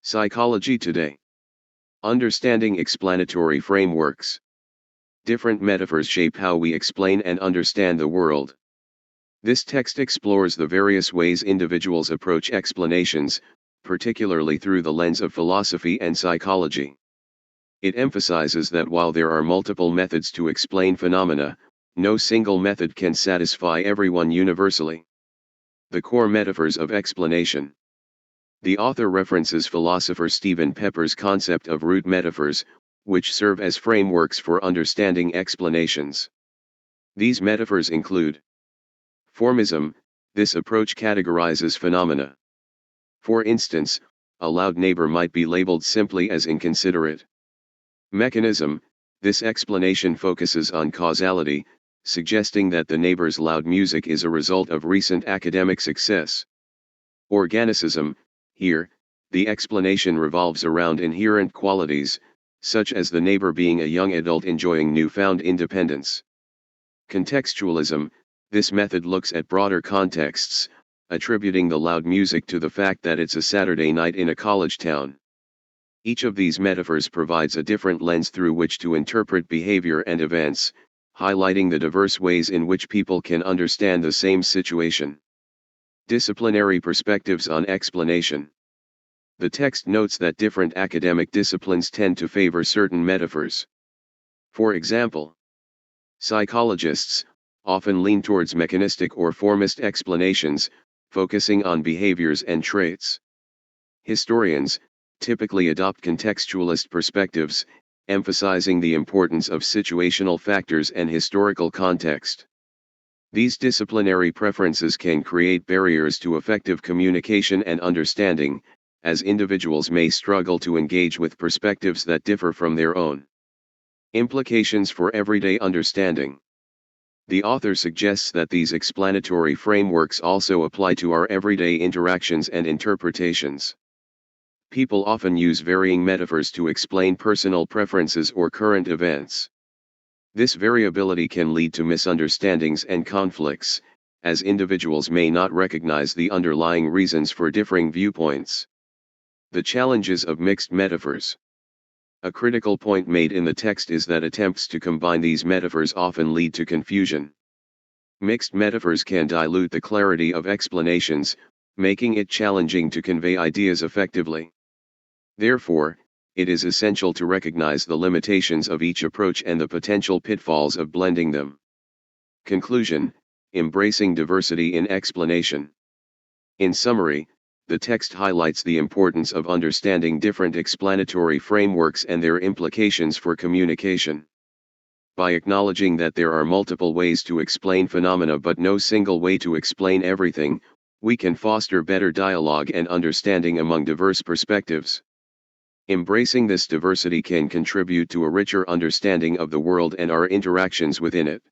Psychology Today. Understanding explanatory frameworks. Different metaphors shape how we explain and understand the world. This text explores the various ways individuals approach explanations, particularly through the lens of philosophy and psychology. It emphasizes that while there are multiple methods to explain phenomena, no single method can satisfy everyone universally. The core metaphors of explanation. The author references philosopher Stephen Pepper's concept of root metaphors, which serve as frameworks for understanding explanations. These metaphors include formism. This approach categorizes phenomena. For instance, a loud neighbor might be labeled simply as inconsiderate. Mechanism. This explanation focuses on causality, suggesting that the neighbor's loud music is a result of recent academic success. Organicism. Here, the explanation revolves around inherent qualities, such as the neighbor being a young adult enjoying newfound independence. Contextualism. This method looks at broader contexts, attributing the loud music to the fact that it's a Saturday night in a college town. Each of these metaphors provides a different lens through which to interpret behavior and events, highlighting the diverse ways in which people can understand the same situation. Disciplinary perspectives on explanation. The text notes that different academic disciplines tend to favor certain metaphors. For example, psychologists often lean towards mechanistic or formist explanations, focusing on behaviors and traits. Historians typically adopt contextualist perspectives, emphasizing the importance of situational factors and historical context. These disciplinary preferences can create barriers to effective communication and understanding, as individuals may struggle to engage with perspectives that differ from their own. Implications for everyday understanding. The author suggests that these explanatory frameworks also apply to our everyday interactions and interpretations. People often use varying metaphors to explain personal preferences or current events. This variability can lead to misunderstandings and conflicts, as individuals may not recognize the underlying reasons for differing viewpoints. The challenges of mixed metaphors. A critical point made in the text is that attempts to combine these metaphors often lead to confusion. Mixed metaphors can dilute the clarity of explanations, making it challenging to convey ideas effectively. Therefore, it is essential to recognize the limitations of each approach and the potential pitfalls of blending them. Conclusion: embracing diversity in explanation. In summary, the text highlights the importance of understanding different explanatory frameworks and their implications for communication. By acknowledging that there are multiple ways to explain phenomena but no single way to explain everything, we can foster better dialogue and understanding among diverse perspectives. Embracing this diversity can contribute to a richer understanding of the world and our interactions within it.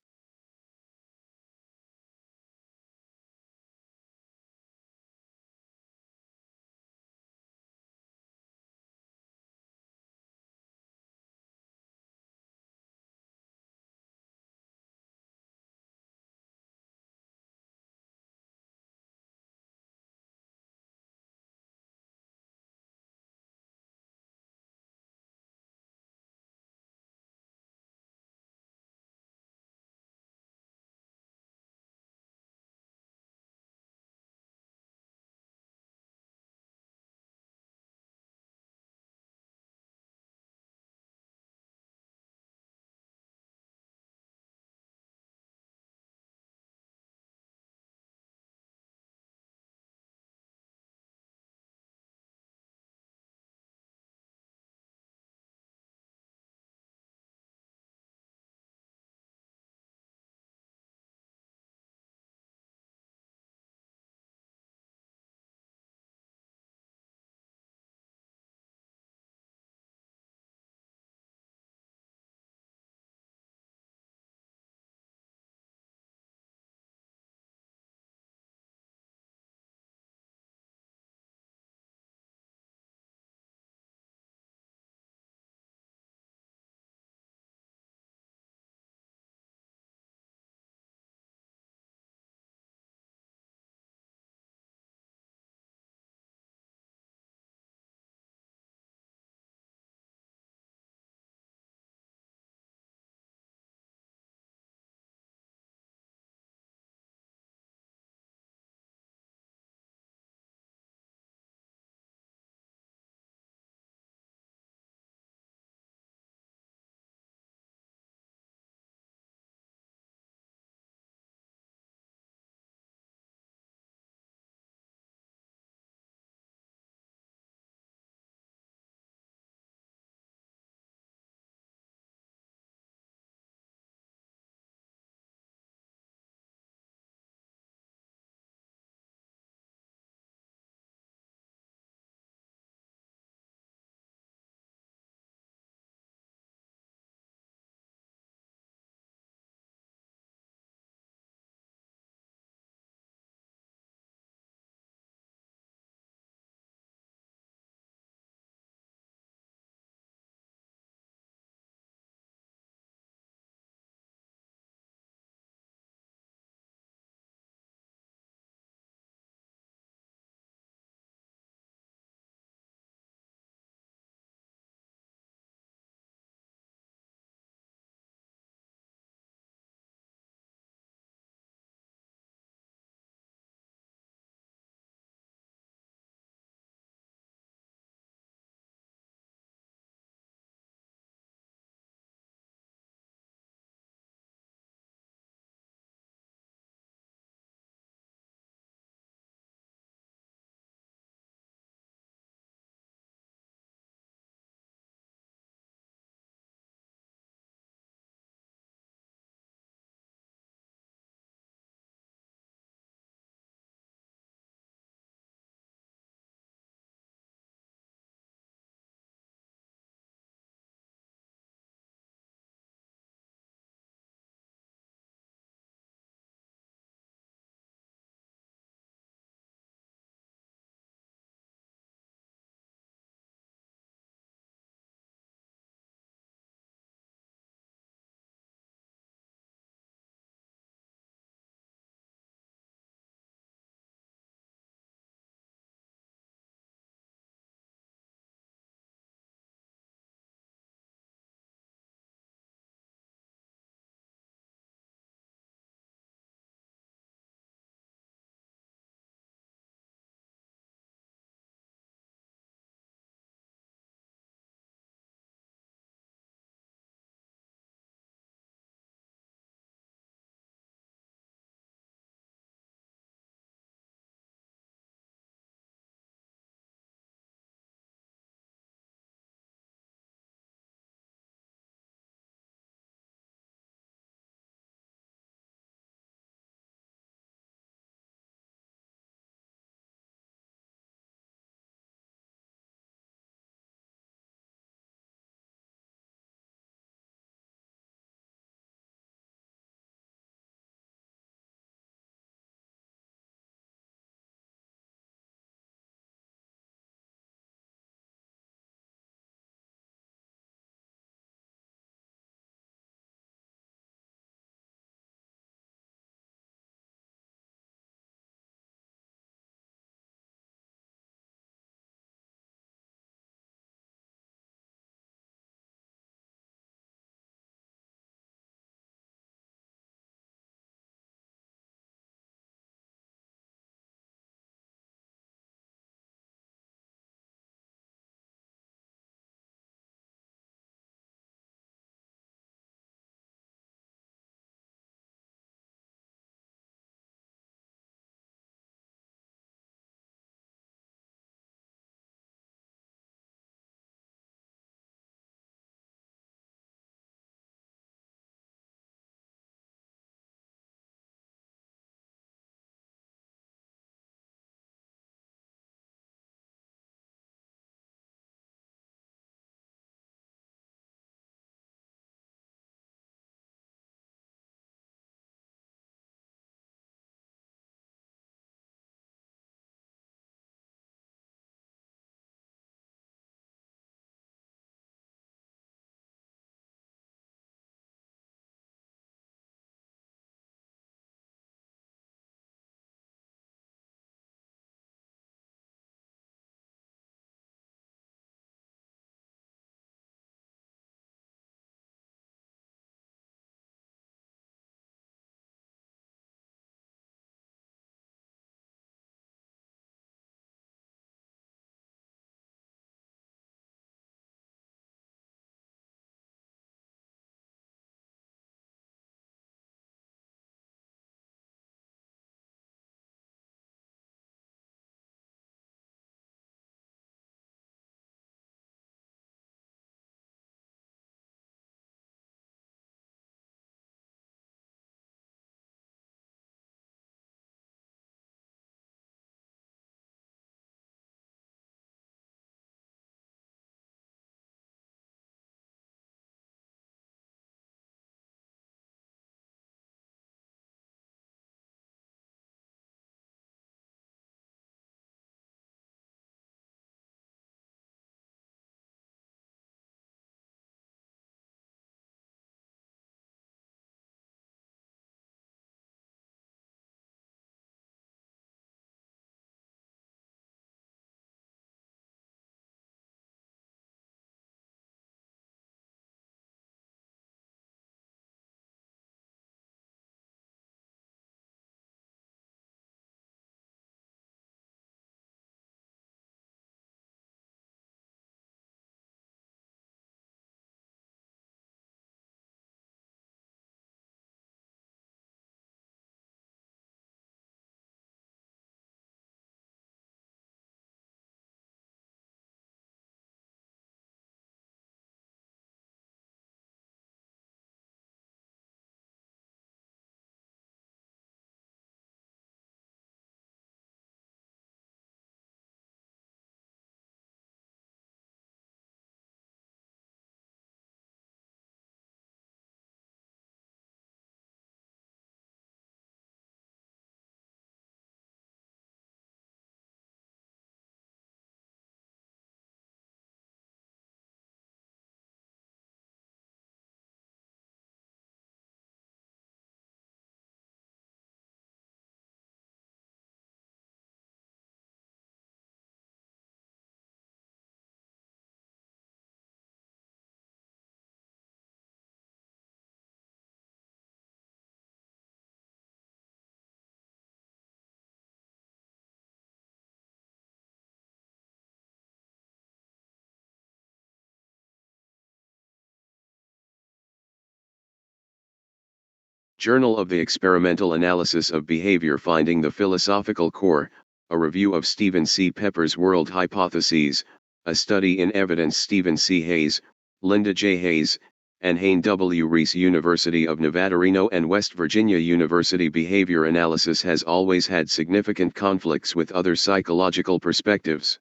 Journal of the Experimental Analysis of Behavior Finding the Philosophical Core, a review of Stephen C. Pepper's World Hypotheses, a study in evidence. Stephen C. Hayes, Linda J. Hayes, and Hayne W. Reese. University of Nevada, Reno and West Virginia University. Behavior analysis has always had significant conflicts with other psychological perspectives.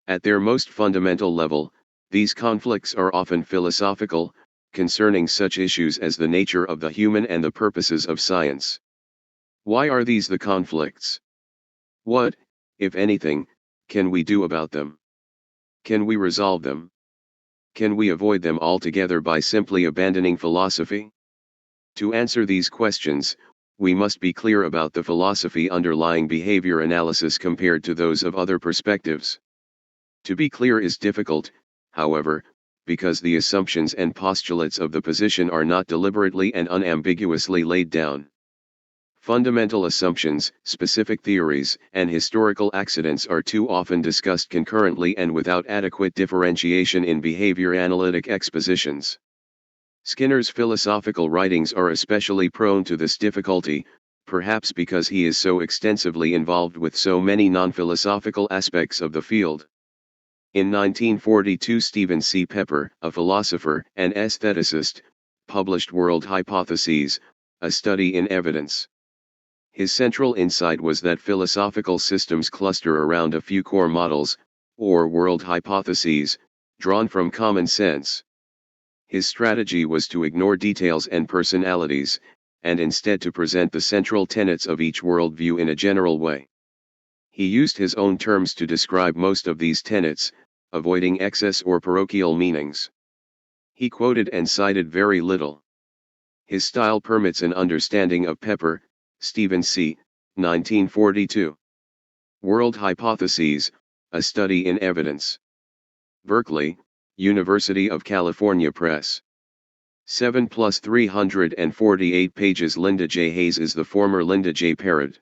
At their most fundamental level, these conflicts are often philosophical, concerning such issues as the nature of the human and the purposes of science. Why are these the conflicts? What, if anything, can we do about them? Can we resolve them? Can we avoid them altogether by simply abandoning philosophy? To answer these questions, we must be clear about the philosophy underlying behavior analysis compared to those of other perspectives. To be clear is difficult, however, because the assumptions and postulates of the position are not deliberately and unambiguously laid down. Fundamental assumptions, specific theories, and historical accidents are too often discussed concurrently and without adequate differentiation in behavior analytic expositions. Skinner's philosophical writings are especially prone to this difficulty, perhaps because he is so extensively involved with so many non-philosophical aspects of the field. In 1942, Stephen C. Pepper, a philosopher and aestheticist, published World Hypotheses, a study in evidence. His central insight was that philosophical systems cluster around a few core models, or world hypotheses, drawn from common sense. His strategy was to ignore details and personalities, and instead to present the central tenets of each worldview in a general way. He used his own terms to describe most of these tenets, avoiding excess or parochial meanings. He quoted and cited very little. His style permits an understanding of Pepper, Stephen C., 1942. World Hypotheses, a Study in Evidence. Berkeley, University of California Press. 7+348 pages. Linda J. Hayes is the former Linda J. Parrott.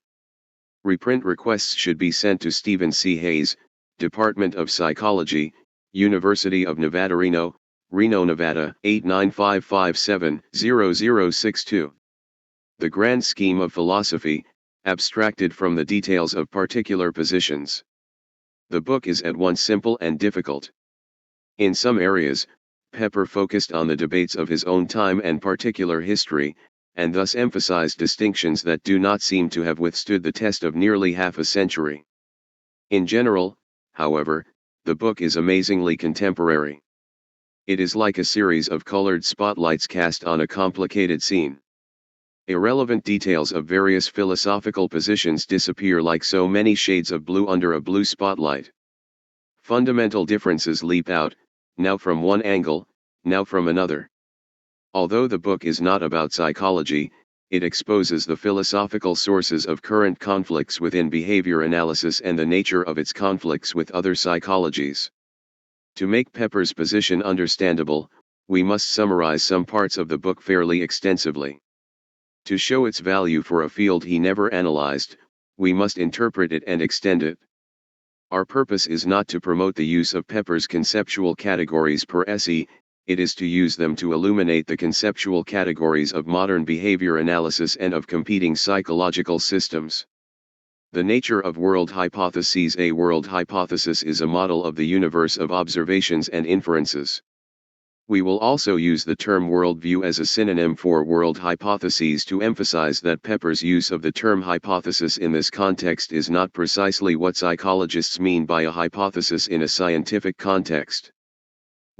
Reprint requests should be sent to Stephen C. Hayes, Department of Psychology, University of Nevada, Reno, Nevada, 89557-0062. The Grand Scheme of Philosophy, abstracted from the details of particular positions. The book is at once simple and difficult. In some areas, Pepper focused on the debates of his own time and particular history, and thus emphasized distinctions that do not seem to have withstood the test of nearly half a century. In general, however, the book is amazingly contemporary. It is like a series of colored spotlights cast on a complicated scene. Irrelevant details of various philosophical positions disappear like so many shades of blue under a blue spotlight. Fundamental differences leap out, now from one angle, now from another. Although the book is not about psychology, it exposes the philosophical sources of current conflicts within behavior analysis and the nature of its conflicts with other psychologies. To make Pepper's position understandable, we must summarize some parts of the book fairly extensively. To show its value for a field he never analyzed, we must interpret it and extend it. Our purpose is not to promote the use of Pepper's conceptual categories per se, it is to use them to illuminate the conceptual categories of modern behavior analysis and of competing psychological systems. The nature of world hypotheses. A world hypothesis is a model of the universe of observations and inferences. We will also use the term worldview as a synonym for world hypotheses to emphasize that Pepper's use of the term hypothesis in this context is not precisely what psychologists mean by a hypothesis in a scientific context.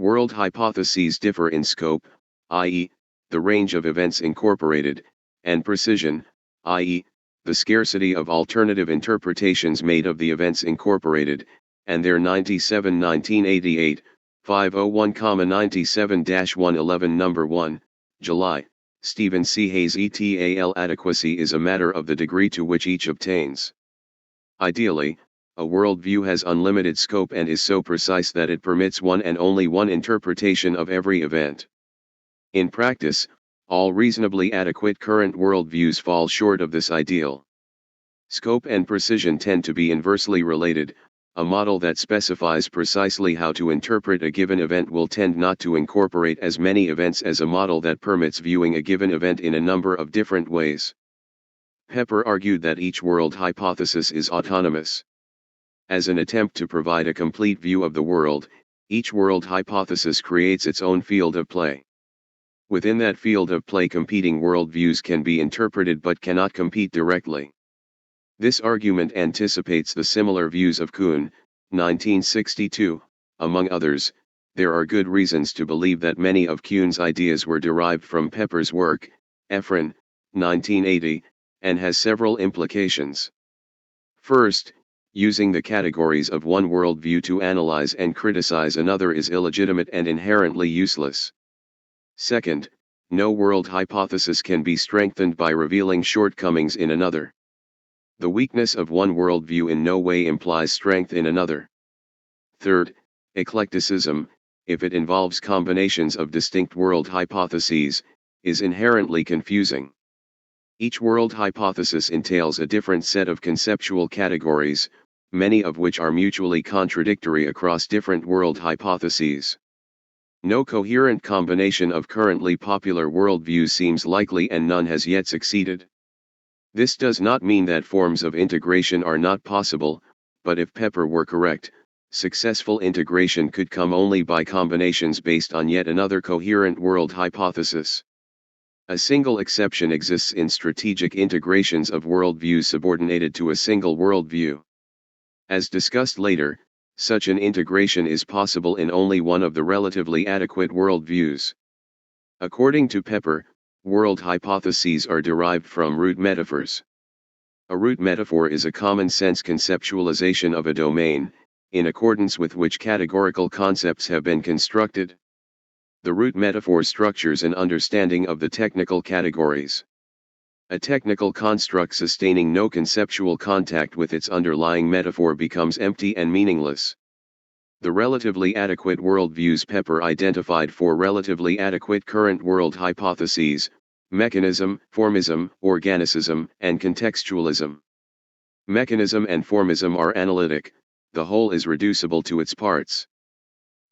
World hypotheses differ in scope, i.e., the range of events incorporated, and precision, i.e., the scarcity of alternative interpretations made of the events incorporated, and their 1988, 501,97-111 Number 1, July, Stephen C. Hayes et al. Adequacy is a matter of the degree to which each obtains. Ideally, a worldview has unlimited scope and is so precise that it permits one and only one interpretation of every event. In practice, all reasonably adequate current worldviews fall short of this ideal. Scope and precision tend to be inversely related, A model that specifies precisely how to interpret a given event will tend not to incorporate as many events as a model that permits viewing a given event in a number of different ways. Pepper argued that each world hypothesis is autonomous. As an attempt to provide a complete view of the world, each world hypothesis creates its own field of play. Within that field of play, competing worldviews can be interpreted but cannot compete directly. This argument anticipates the similar views of Kuhn, 1962. Among others, there are good reasons to believe that many of Kuhn's ideas were derived from Pepper's work, Efron, 1980, and has several implications. First, using the categories of one worldview to analyze and criticize another is illegitimate and inherently useless. Second, no world hypothesis can be strengthened by revealing shortcomings in another. The weakness of one worldview in no way implies strength in another. Third, eclecticism, if it involves combinations of distinct world hypotheses, is inherently confusing. Each world hypothesis entails a different set of conceptual categories, many of which are mutually contradictory across different world hypotheses. No coherent combination of currently popular worldviews seems likely, and none has yet succeeded. This does not mean that forms of integration are not possible, but if Pepper were correct, successful integration could come only by combinations based on yet another coherent world hypothesis. A single exception exists in strategic integrations of worldviews subordinated to a single worldview. As discussed later, such an integration is possible in only one of the relatively adequate worldviews. According to Pepper, world hypotheses are derived from root metaphors. A root metaphor is a common-sense conceptualization of a domain, in accordance with which categorical concepts have been constructed. The root metaphor structures an understanding of the technical categories. A technical construct sustaining no conceptual contact with its underlying metaphor becomes empty and meaningless. The relatively adequate worldviews Pepper identified for relatively adequate current world hypotheses: mechanism, formism, organicism, and contextualism. Mechanism and formism are analytic, the whole is reducible to its parts.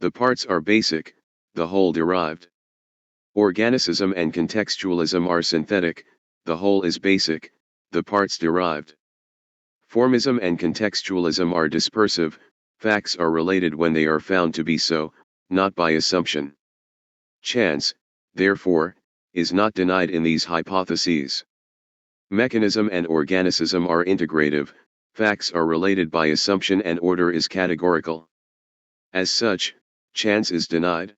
The parts are basic, the whole derived. Organicism and contextualism are synthetic, the whole is basic, the parts derived. Formism and contextualism are dispersive, facts are related when they are found to be so, not by assumption. Chance, therefore, is not denied in these hypotheses. Mechanism and organicism are integrative, facts are related by assumption, and order is categorical. As such, chance is denied.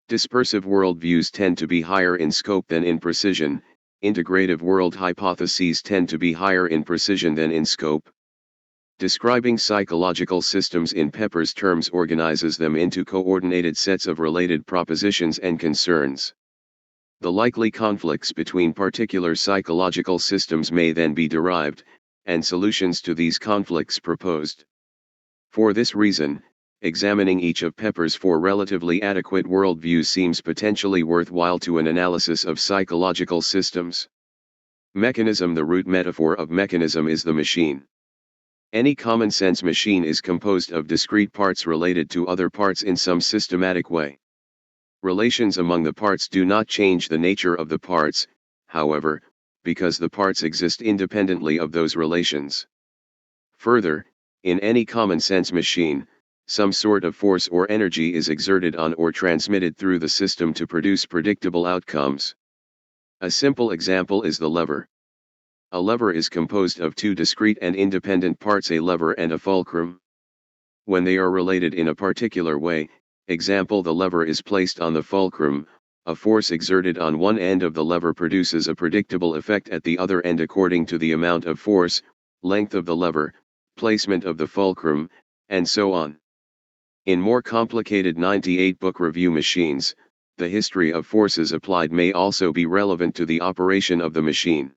Dispersive worldviews tend to be higher in scope than in precision, integrative world hypotheses tend to be higher in precision than in scope. Describing psychological systems in Pepper's terms organizes them into coordinated sets of related propositions and concerns. The likely conflicts between particular psychological systems may then be derived, and solutions to these conflicts proposed. For this reason, examining each of Pepper's four relatively adequate worldviews seems potentially worthwhile to an analysis of psychological systems. Mechanism. The root metaphor of mechanism is the machine. Any common-sense machine is composed of discrete parts related to other parts in some systematic way. Relations among the parts do not change the nature of the parts, however, because the parts exist independently of those relations. Further, in any common-sense machine, some sort of force or energy is exerted on or transmitted through the system to produce predictable outcomes. A simple example is the lever. A lever is composed of two discrete and independent parts, a lever and a fulcrum. When they are related in a particular way, example, the lever is placed on the fulcrum, a force exerted on one end of the lever produces a predictable effect at the other end according to the amount of force, length of the lever, placement of the fulcrum, and so on. In more complicated 98-book review machines, the history of forces applied may also be relevant to the operation of the machine.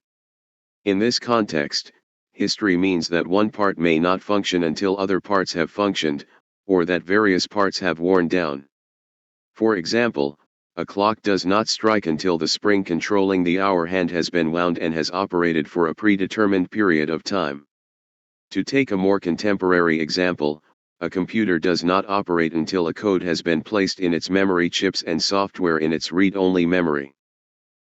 In this context, history means that one part may not function until other parts have functioned, or that various parts have worn down. For example, a clock does not strike until the spring controlling the hour hand has been wound and has operated for a predetermined period of time. To take a more contemporary example, a computer does not operate until a code has been placed in its memory chips and software in its read-only memory.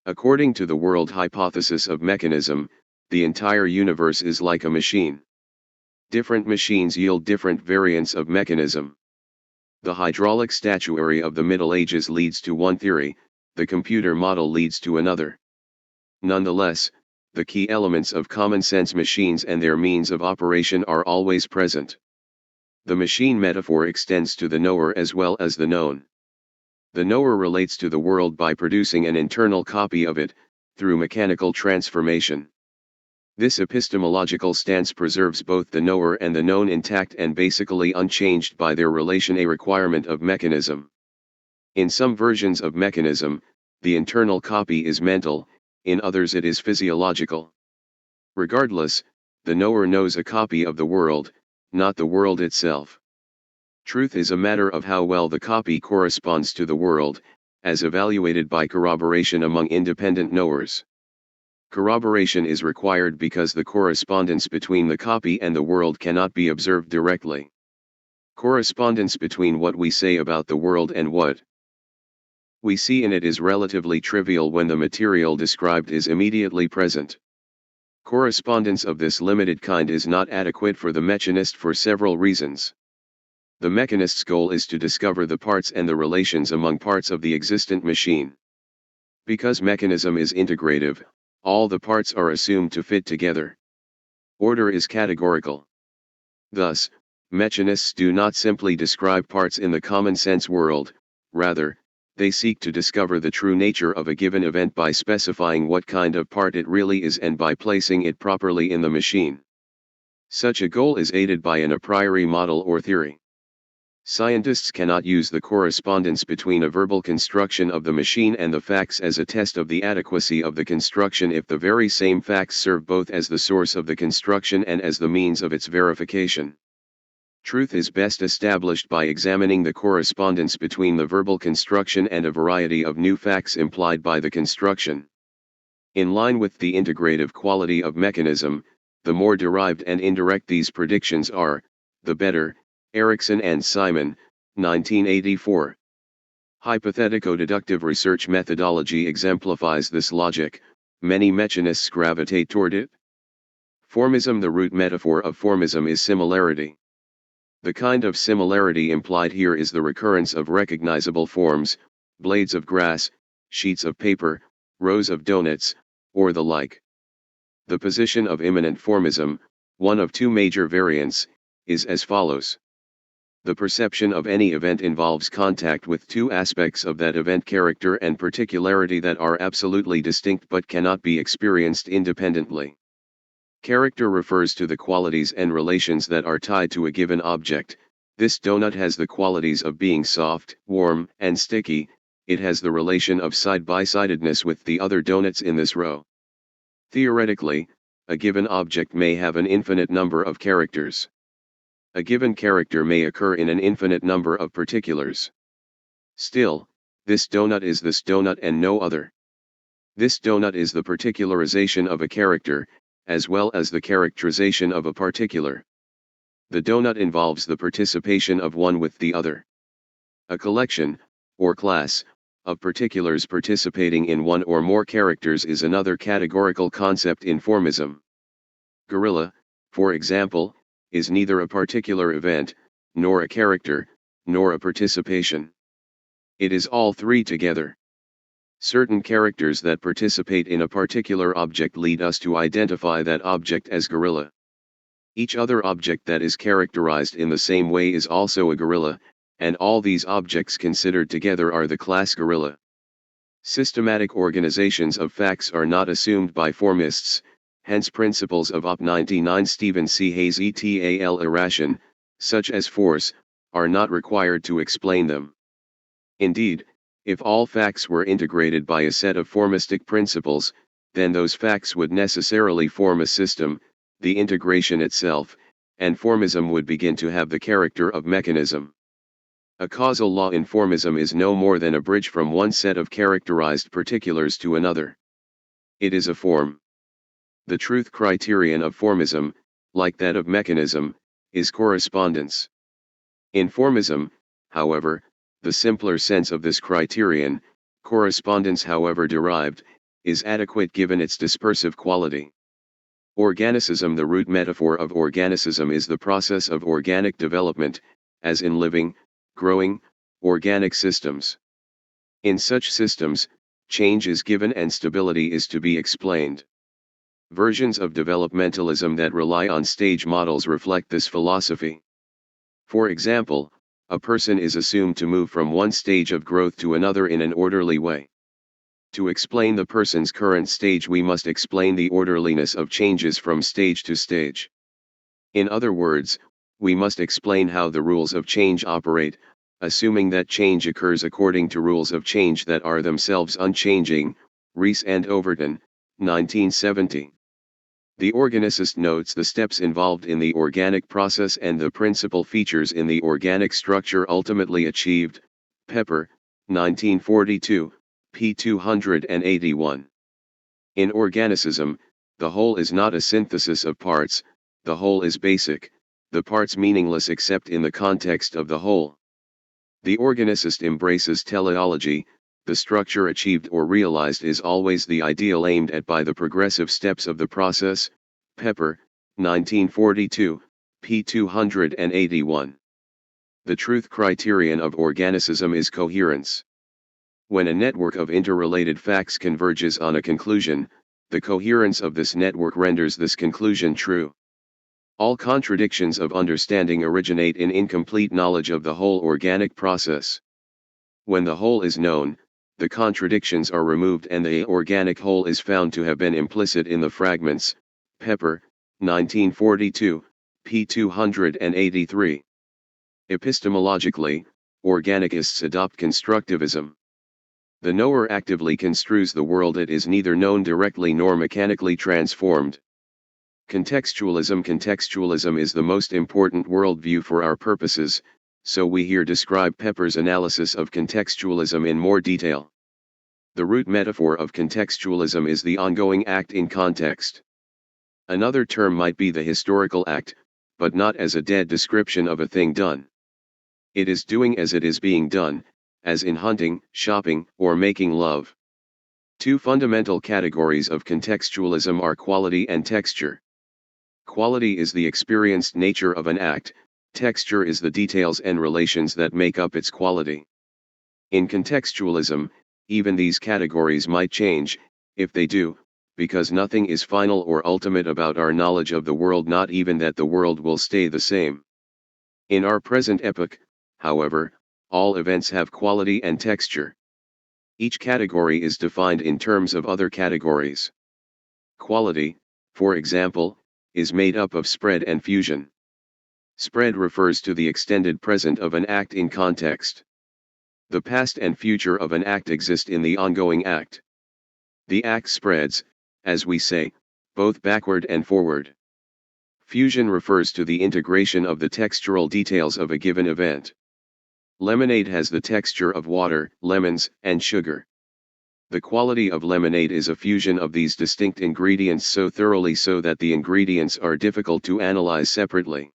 According to the world hypothesis of mechanism, the entire universe is like a machine. Different machines yield different variants of mechanism. The hydraulic statuary of the Middle Ages leads to one theory, the computer model leads to another. Nonetheless, the key elements of common-sense machines and their means of operation are always present. The machine metaphor extends to the knower as well as the known. The knower relates to the world by producing an internal copy of it, through mechanical transformation. This epistemological stance preserves both the knower and the known intact and basically unchanged by their relation, a requirement of mechanism. In some versions of mechanism, the internal copy is mental, in others it is physiological. Regardless, the knower knows a copy of the world, not the world itself. Truth is a matter of how well the copy corresponds to the world, as evaluated by corroboration among independent knowers. Corroboration is required because the correspondence between the copy and the world cannot be observed directly. Correspondence between what we say about the world and what we see in it is relatively trivial when the material described is immediately present. Correspondence of this limited kind is not adequate for the mechanist for several reasons. The mechanist's goal is to discover the parts and the relations among parts of the existent machine. Because mechanism is integrative, all the parts are assumed to fit together. Order is categorical. Thus, mechanists do not simply describe parts in the common-sense world, rather, they seek to discover the true nature of a given event by specifying what kind of part it really is and by placing it properly in the machine. Such a goal is aided by an a priori model or theory. Scientists cannot use the correspondence between a verbal construction of the machine and the facts as a test of the adequacy of the construction if the very same facts serve both as the source of the construction and as the means of its verification. Truth is best established by examining the correspondence between the verbal construction and a variety of new facts implied by the construction. In line with the integrative quality of mechanism, the more derived and indirect these predictions are, the better. Erickson and Simon, 1984. Hypothetico-deductive research methodology exemplifies this logic, many mechanists gravitate toward it. Formism. The root metaphor of formism is similarity. The kind of similarity implied here is the recurrence of recognizable forms, blades of grass, sheets of paper, rows of donuts, or the like. The position of immanent formism, one of two major variants, is as follows. The perception of any event involves contact with two aspects of that event, character and particularity, that are absolutely distinct but cannot be experienced independently. Character refers to the qualities and relations that are tied to a given object. This donut has the qualities of being soft, warm, and sticky. It has the relation of side-by-sidedness with the other donuts in this row. Theoretically, a given object may have an infinite number of characters. A given character may occur in an infinite number of particulars. Still, this donut is this donut and no other. This donut is the particularization of a character, as well as the characterization of a particular. The donut involves the participation of one with the other. A collection, or class, of particulars participating in one or more characters is another categorical concept in formism. Gorilla, for example, is neither a particular event, nor a character, nor a participation. It is all three together. Certain characters that participate in a particular object lead us to identify that object as gorilla. Each other object that is characterized in the same way is also a gorilla, and all these objects considered together are the class gorilla. Systematic organizations of facts are not assumed by formists. Hence principles of Op. 99 Stephen C. Hayes et al. Irration, such as force, are not required to explain them. Indeed, if all facts were integrated by a set of formistic principles, then those facts would necessarily form a system, the integration itself, and formism would begin to have the character of mechanism. A causal law in formism is no more than a bridge from one set of characterized particulars to another. It is a form. The truth criterion of formism, like that of mechanism, is correspondence. In formism, however, the simpler sense of this criterion, correspondence however derived, is adequate given its dispersive quality. Organicism. The root metaphor of organicism is the process of organic development, as in living, growing, organic systems. In such systems, change is given and stability is to be explained. Versions of developmentalism that rely on stage models reflect this philosophy. For example, a person is assumed to move from one stage of growth to another in an orderly way. To explain the person's current stage, we must explain the orderliness of changes from stage to stage. In other words, we must explain how the rules of change operate, assuming that change occurs according to rules of change that are themselves unchanging. Rees and Overton, 1970. The organicist notes the steps involved in the organic process and the principal features in the organic structure ultimately achieved. Pepper, 1942, p. 281. In organicism, the whole is not a synthesis of parts, the whole is basic, the parts meaningless except in the context of the whole. The organicist embraces teleology. The structure achieved or realized is always the ideal aimed at by the progressive steps of the process. Pepper, 1942, p. 281. The truth criterion of organicism is coherence. When a network of interrelated facts converges on a conclusion, the coherence of this network renders this conclusion true. All contradictions of understanding originate in incomplete knowledge of the whole organic process. When the whole is known, the contradictions are removed and the organic whole is found to have been implicit in the fragments. Pepper, 1942, p. 283. Epistemologically, organicists adopt constructivism. The knower actively construes the world. It is neither known directly nor mechanically transformed. Contextualism is the most important worldview for our purposes, so we here describe Pepper's analysis of contextualism in more detail. The root metaphor of contextualism is the ongoing act in context. Another term might be the historical act, but not as a dead description of a thing done. It is doing as it is being done, as in hunting, shopping, or making love. Two fundamental categories of contextualism are quality and texture. Quality is the experienced nature of an act, texture is the details and relations that make up its quality. In contextualism, even these categories might change, if they do, because nothing is final or ultimate about our knowledge of the world, not even that the world will stay the same. In our present epoch, however, all events have quality and texture. Each category is defined in terms of other categories. Quality, for example, is made up of spread and fusion. Spread refers to the extended present of an act in context. The past and future of an act exist in the ongoing act. The act spreads, as we say, both backward and forward. Fusion refers to the integration of the textural details of a given event. Lemonade has the texture of water, lemons, and sugar. The quality of lemonade is a fusion of these distinct ingredients so thoroughly so that the ingredients are difficult to analyze separately.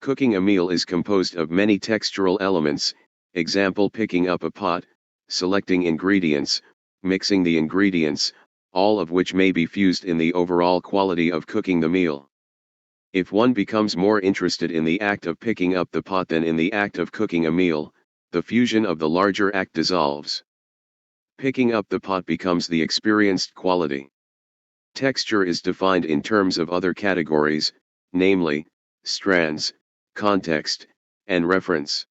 Cooking a meal is composed of many textural elements, example picking up a pot, selecting ingredients, mixing the ingredients, all of which may be fused in the overall quality of cooking the meal. If one becomes more interested in the act of picking up the pot than in the act of cooking a meal, the fusion of the larger act dissolves. Picking up the pot becomes the experienced quality. Texture is defined in terms of other categories, namely, strands, context, and reference.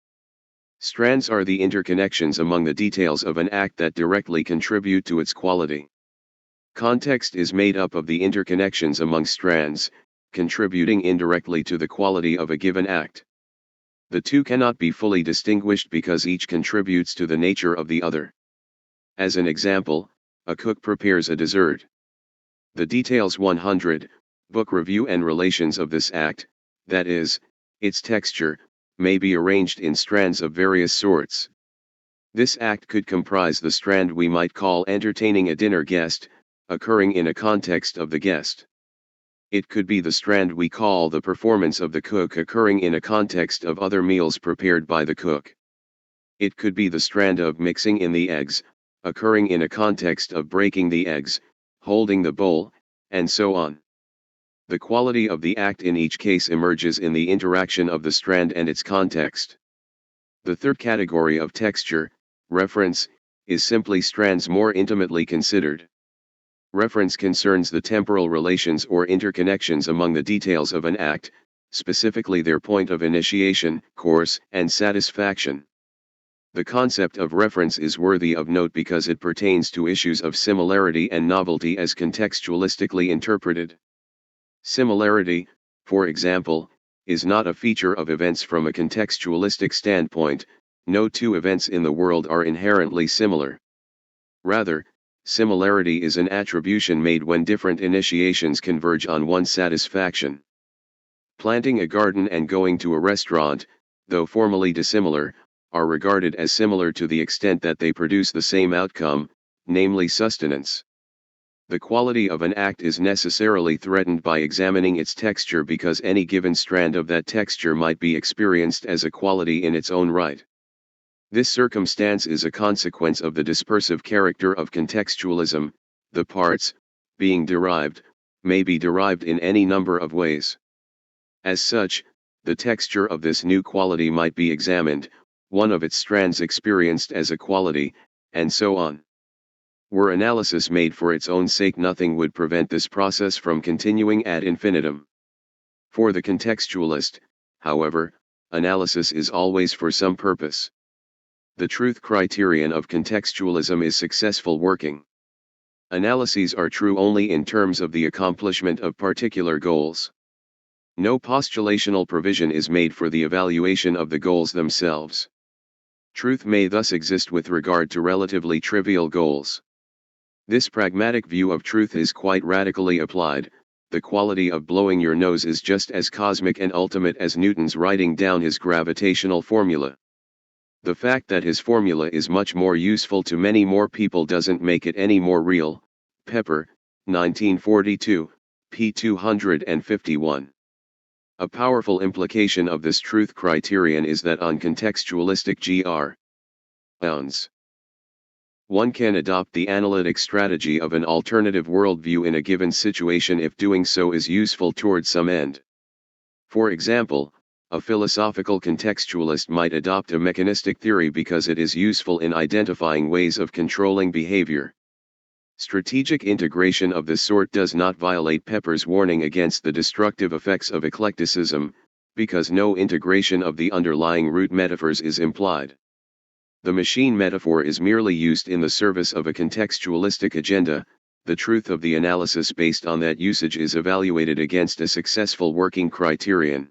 Strands are the interconnections among the details of an act that directly contribute to its quality. Context is made up of the interconnections among strands, contributing indirectly to the quality of a given act. The two cannot be fully distinguished because each contributes to the nature of the other. As an example, a cook prepares a dessert. The details 100, book review and relations of this act, that is, its texture, may be arranged in strands of various sorts. This act could comprise the strand we might call entertaining a dinner guest, occurring in a context of the guest. It could be the strand we call the performance of the cook occurring in a context of other meals prepared by the cook. It could be the strand of mixing in the eggs, occurring in a context of breaking the eggs, holding the bowl, and so on. The quality of the act in each case emerges in the interaction of the strand and its context. The third category of texture, reference, is simply strands more intimately considered. Reference concerns the temporal relations or interconnections among the details of an act, specifically their point of initiation, course, and satisfaction. The concept of reference is worthy of note because it pertains to issues of similarity and novelty as contextualistically interpreted. Similarity, for example, is not a feature of events from a contextualistic standpoint. No two events in the world are inherently similar. Rather, similarity is an attribution made when different initiations converge on one satisfaction. Planting a garden and going to a restaurant, though formally dissimilar, are regarded as similar to the extent that they produce the same outcome, namely sustenance. The quality of an act is necessarily threatened by examining its texture because any given strand of that texture might be experienced as a quality in its own right. This circumstance is a consequence of the dispersive character of contextualism. The parts, being derived, may be derived in any number of ways. As such, the texture of this new quality might be examined, one of its strands experienced as a quality, and so on. Were analysis made for its own sake, nothing would prevent this process from continuing ad infinitum. For the contextualist, however, analysis is always for some purpose. The truth criterion of contextualism is successful working. Analyses are true only in terms of the accomplishment of particular goals. No postulational provision is made for the evaluation of the goals themselves. Truth may thus exist with regard to relatively trivial goals. This pragmatic view of truth is quite radically applied. The quality of blowing your nose is just as cosmic and ultimate as Newton's writing down his gravitational formula. The fact that his formula is much more useful to many more people doesn't make it any more real. Pepper, 1942, p. 251. A powerful implication of this truth criterion is that on contextualistic grounds, one can adopt the analytic strategy of an alternative worldview in a given situation if doing so is useful toward some end. For example, a philosophical contextualist might adopt a mechanistic theory because it is useful in identifying ways of controlling behavior. Strategic integration of this sort does not violate Pepper's warning against the destructive effects of eclecticism, because no integration of the underlying root metaphors is implied. The machine metaphor is merely used in the service of a contextualistic agenda. The truth of the analysis based on that usage is evaluated against a successful working criterion.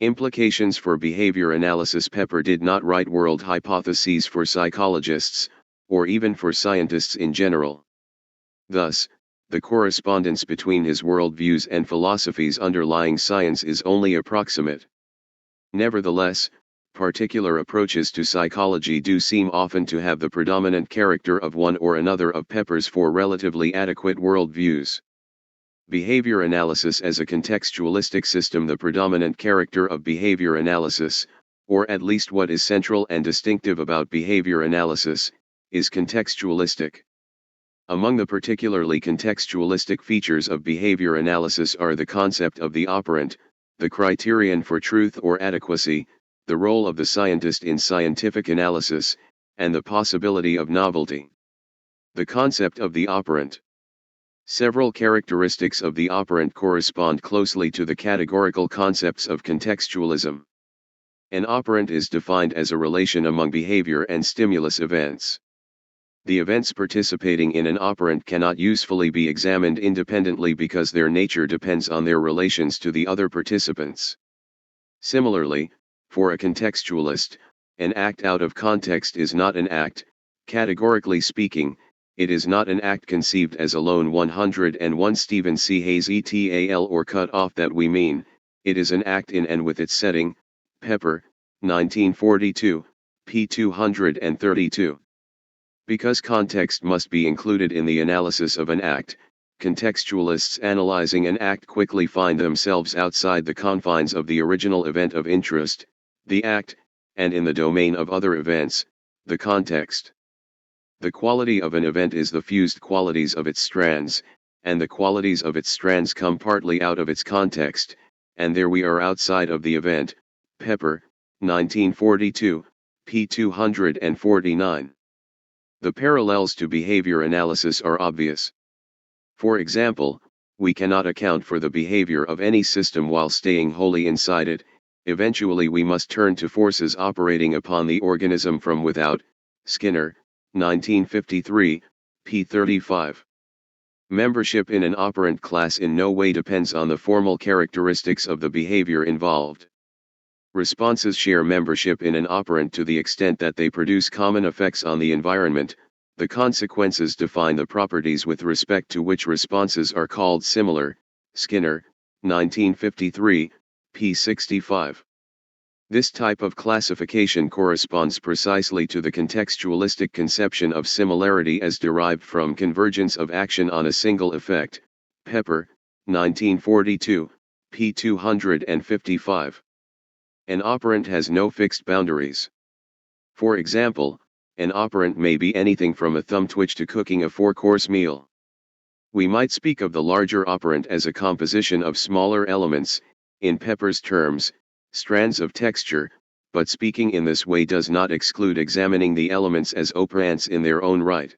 Implications for behavior analysis. Pepper did not write world hypotheses for psychologists, or even for scientists in general. Thus, the correspondence between his worldviews and philosophies underlying science is only approximate. Nevertheless, particular approaches to psychology do seem often to have the predominant character of one or another of Pepper's four relatively adequate worldviews. Behavior analysis as a contextualistic system. The predominant character of behavior analysis, or at least what is central and distinctive about behavior analysis, is contextualistic. Among the particularly contextualistic features of behavior analysis are the concept of the operant, the criterion for truth or adequacy, the role of the scientist in scientific analysis, and the possibility of novelty. The concept of the operant. Several characteristics of the operant correspond closely to the categorical concepts of contextualism. An operant is defined as a relation among behavior and stimulus events. The events participating in an operant cannot usefully be examined independently because their nature depends on their relations to the other participants. Similarly, for a contextualist, an act out of context is not an act. Categorically speaking, it is not an act conceived as alone 101 Stephen C. Hayes et.al. or cut off that we mean. It is an act in and with its setting. Pepper, 1942, p. 232. Because context must be included in the analysis of an act, contextualists analyzing an act quickly find themselves outside the confines of the original event of interest, the act, and in the domain of other events, the context. The quality of an event is the fused qualities of its strands, and the qualities of its strands come partly out of its context, and there we are outside of the event. Pepper, 1942, p. 249. The parallels to behavior analysis are obvious. For example, we cannot account for the behavior of any system while staying wholly inside it. Eventually we must turn to forces operating upon the organism from without. Skinner, 1953, p. 35. Membership in an operant class in no way depends on the formal characteristics of the behavior involved. Responses share membership in an operant to the extent that they produce common effects on the environment. The consequences define the properties with respect to which responses are called similar. Skinner, 1953, p. 65. This type of classification corresponds precisely to the contextualistic conception of similarity as derived from convergence of action on a single effect. Pepper, 1942, p. 255. An operant has no fixed boundaries. For example, an operant may be anything from a thumb twitch to cooking a 4-course meal. We might speak of the larger operant as a composition of smaller elements, in Pepper's terms, strands of texture, but speaking in this way does not exclude examining the elements as operants in their own right.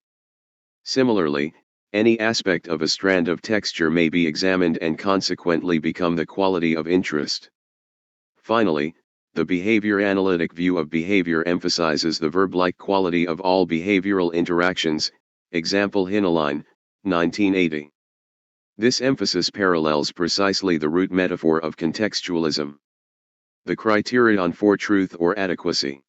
Similarly, any aspect of a strand of texture may be examined and consequently become the quality of interest. Finally, the behavior analytic view of behavior emphasizes the verb-like quality of all behavioral interactions, example Hineline, 1980. This emphasis parallels precisely the root metaphor of contextualism. The criterion for truth or adequacy.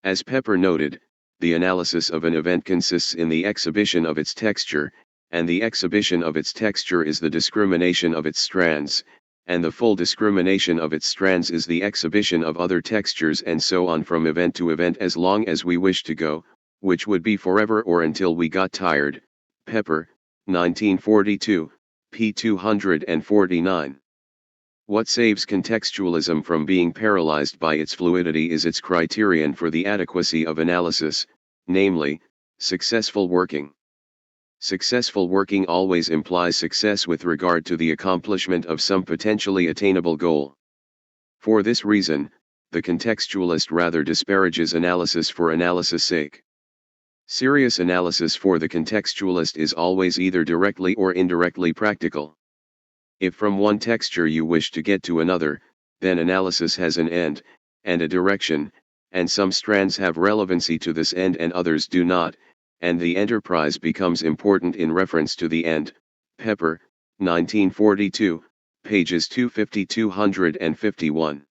As Pepper noted, the analysis of an event consists in the exhibition of its texture, and the exhibition of its texture is the discrimination of its strands, and the full discrimination of its strands is the exhibition of other textures, and so on from event to event as long as we wish to go, which would be forever or until we got tired. Pepper, 1942, p. 249. What saves contextualism from being paralyzed by its fluidity is its criterion for the adequacy of analysis, namely, successful working. Successful working always implies success with regard to the accomplishment of some potentially attainable goal. For this reason, the contextualist rather disparages analysis for analysis' sake. Serious analysis for the contextualist is always either directly or indirectly practical. If from one texture you wish to get to another, then analysis has an end, and a direction, and some strands have relevancy to this end and others do not, and the enterprise becomes important in reference to the end. Pepper, 1942, pages 250-251.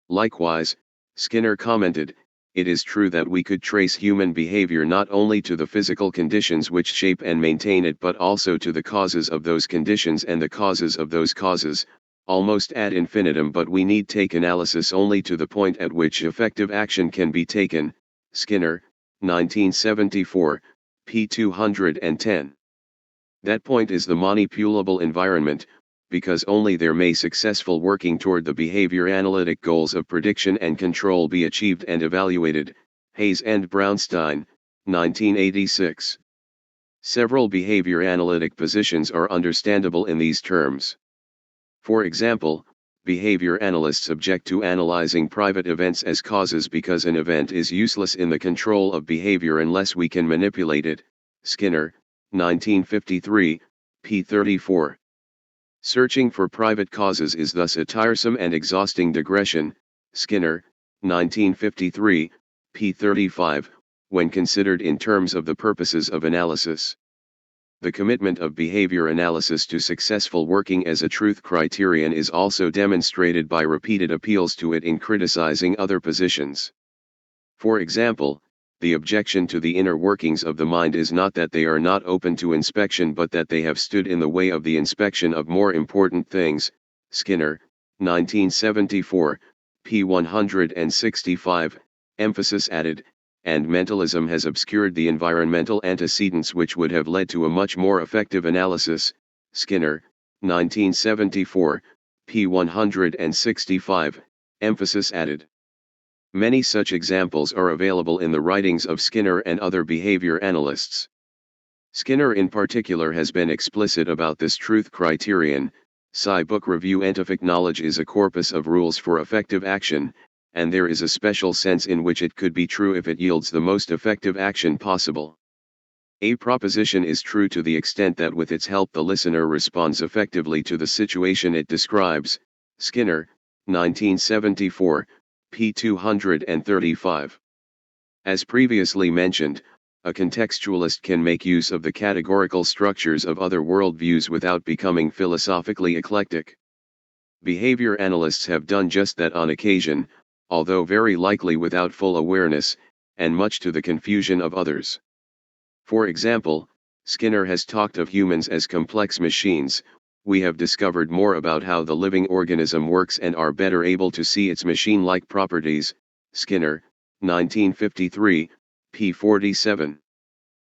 Likewise, Skinner commented, "It is true that we could trace human behavior not only to the physical conditions which shape and maintain it but also to the causes of those conditions and the causes of those causes, almost ad infinitum, but we need take analysis only to the point at which effective action can be taken." Skinner, 1974, p. 210. That point is the manipulable environment, because only there may successful working toward the behavior analytic goals of prediction and control be achieved and evaluated. Hayes and Brownstein, 1986. Several behavior analytic positions are understandable in these terms. For example, behavior analysts object to analyzing private events as causes because an event is useless in the control of behavior unless we can manipulate it. Skinner, 1953, p. 34. Searching for private causes is thus a tiresome and exhausting digression. Skinner, 1953, p. 35, when considered in terms of the purposes of analysis. The commitment of behavior analysis to successful working as a truth criterion is also demonstrated by repeated appeals to it in criticizing other positions. For example, the objection to the inner workings of the mind is not that they are not open to inspection but that they have stood in the way of the inspection of more important things. Skinner, 1974, p. 165, emphasis added, and mentalism has obscured the environmental antecedents which would have led to a much more effective analysis. Skinner, 1974, p. 165, emphasis added. Many such examples are available in the writings of Skinner and other behavior analysts. Skinner in particular has been explicit about this truth criterion. Sci Book Review. Scientific knowledge is a corpus of rules for effective action, and there is a special sense in which it could be true if it yields the most effective action possible. A proposition is true to the extent that with its help the listener responds effectively to the situation it describes. Skinner, 1974, p. 235. As previously mentioned, a contextualist can make use of the categorical structures of other worldviews without becoming philosophically eclectic. Behavior analysts have done just that on occasion, although very likely without full awareness, and much to the confusion of others. For example, Skinner has talked of humans as complex machines. We have discovered more about how the living organism works and are better able to see its machine-like properties. Skinner, 1953, p. 47.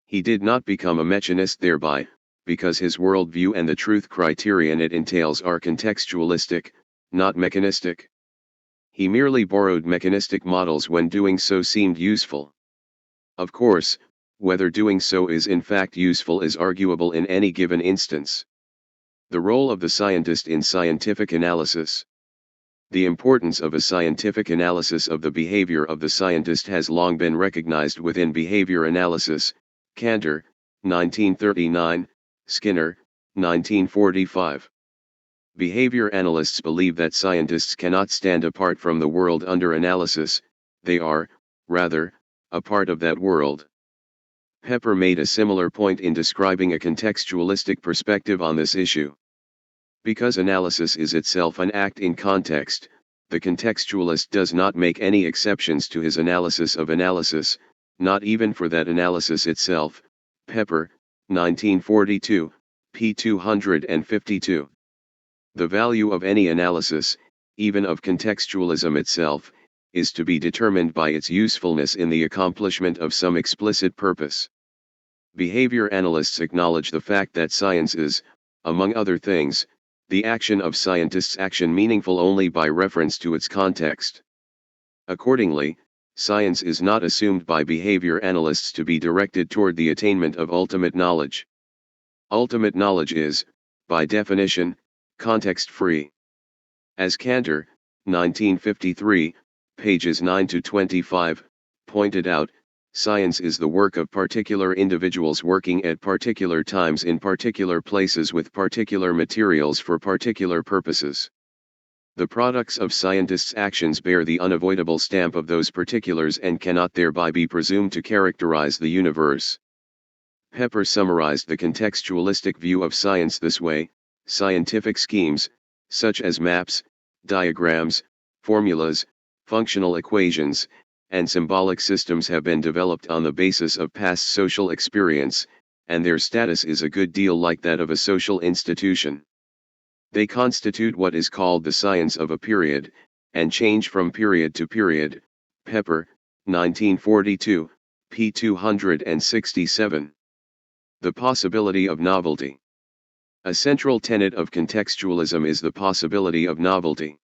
He did not become a mechanist thereby, because his worldview and the truth criterion it entails are contextualistic, not mechanistic. He merely borrowed mechanistic models when doing so seemed useful. Of course, whether doing so is in fact useful is arguable in any given instance. The role of the scientist in scientific analysis. The importance of a scientific analysis of the behavior of the scientist has long been recognized within behavior analysis. Cantor, 1939, Skinner, 1945. Behavior analysts believe that scientists cannot stand apart from the world under analysis, they are, rather, a part of that world. Pepper made a similar point in describing a contextualistic perspective on this issue. Because analysis is itself an act in context, the contextualist does not make any exceptions to his analysis of analysis, not even for that analysis itself. Pepper, 1942, p. 252. The value of any analysis, even of contextualism itself, is to be determined by its usefulness in the accomplishment of some explicit purpose. Behavior analysts acknowledge the fact that science is, among other things, the action of scientists' action meaningful only by reference to its context. Accordingly, science is not assumed by behavior analysts to be directed toward the attainment of ultimate knowledge. Ultimate knowledge is, by definition, context-free. As Cantor, 1953, pages 9 to 25, pointed out, science is the work of particular individuals working at particular times in particular places with particular materials for particular purposes. The products of scientists' actions bear the unavoidable stamp of those particulars and cannot thereby be presumed to characterize the universe. Pepper summarized the contextualistic view of science this way: scientific schemes, such as maps, diagrams, formulas, functional equations, and symbolic systems have been developed on the basis of past social experience, and their status is a good deal like that of a social institution. They constitute what is called the science of a period, and change from period to period. Pepper, 1942, p. 267. The possibility of novelty. A central tenet of contextualism is the possibility of novelty.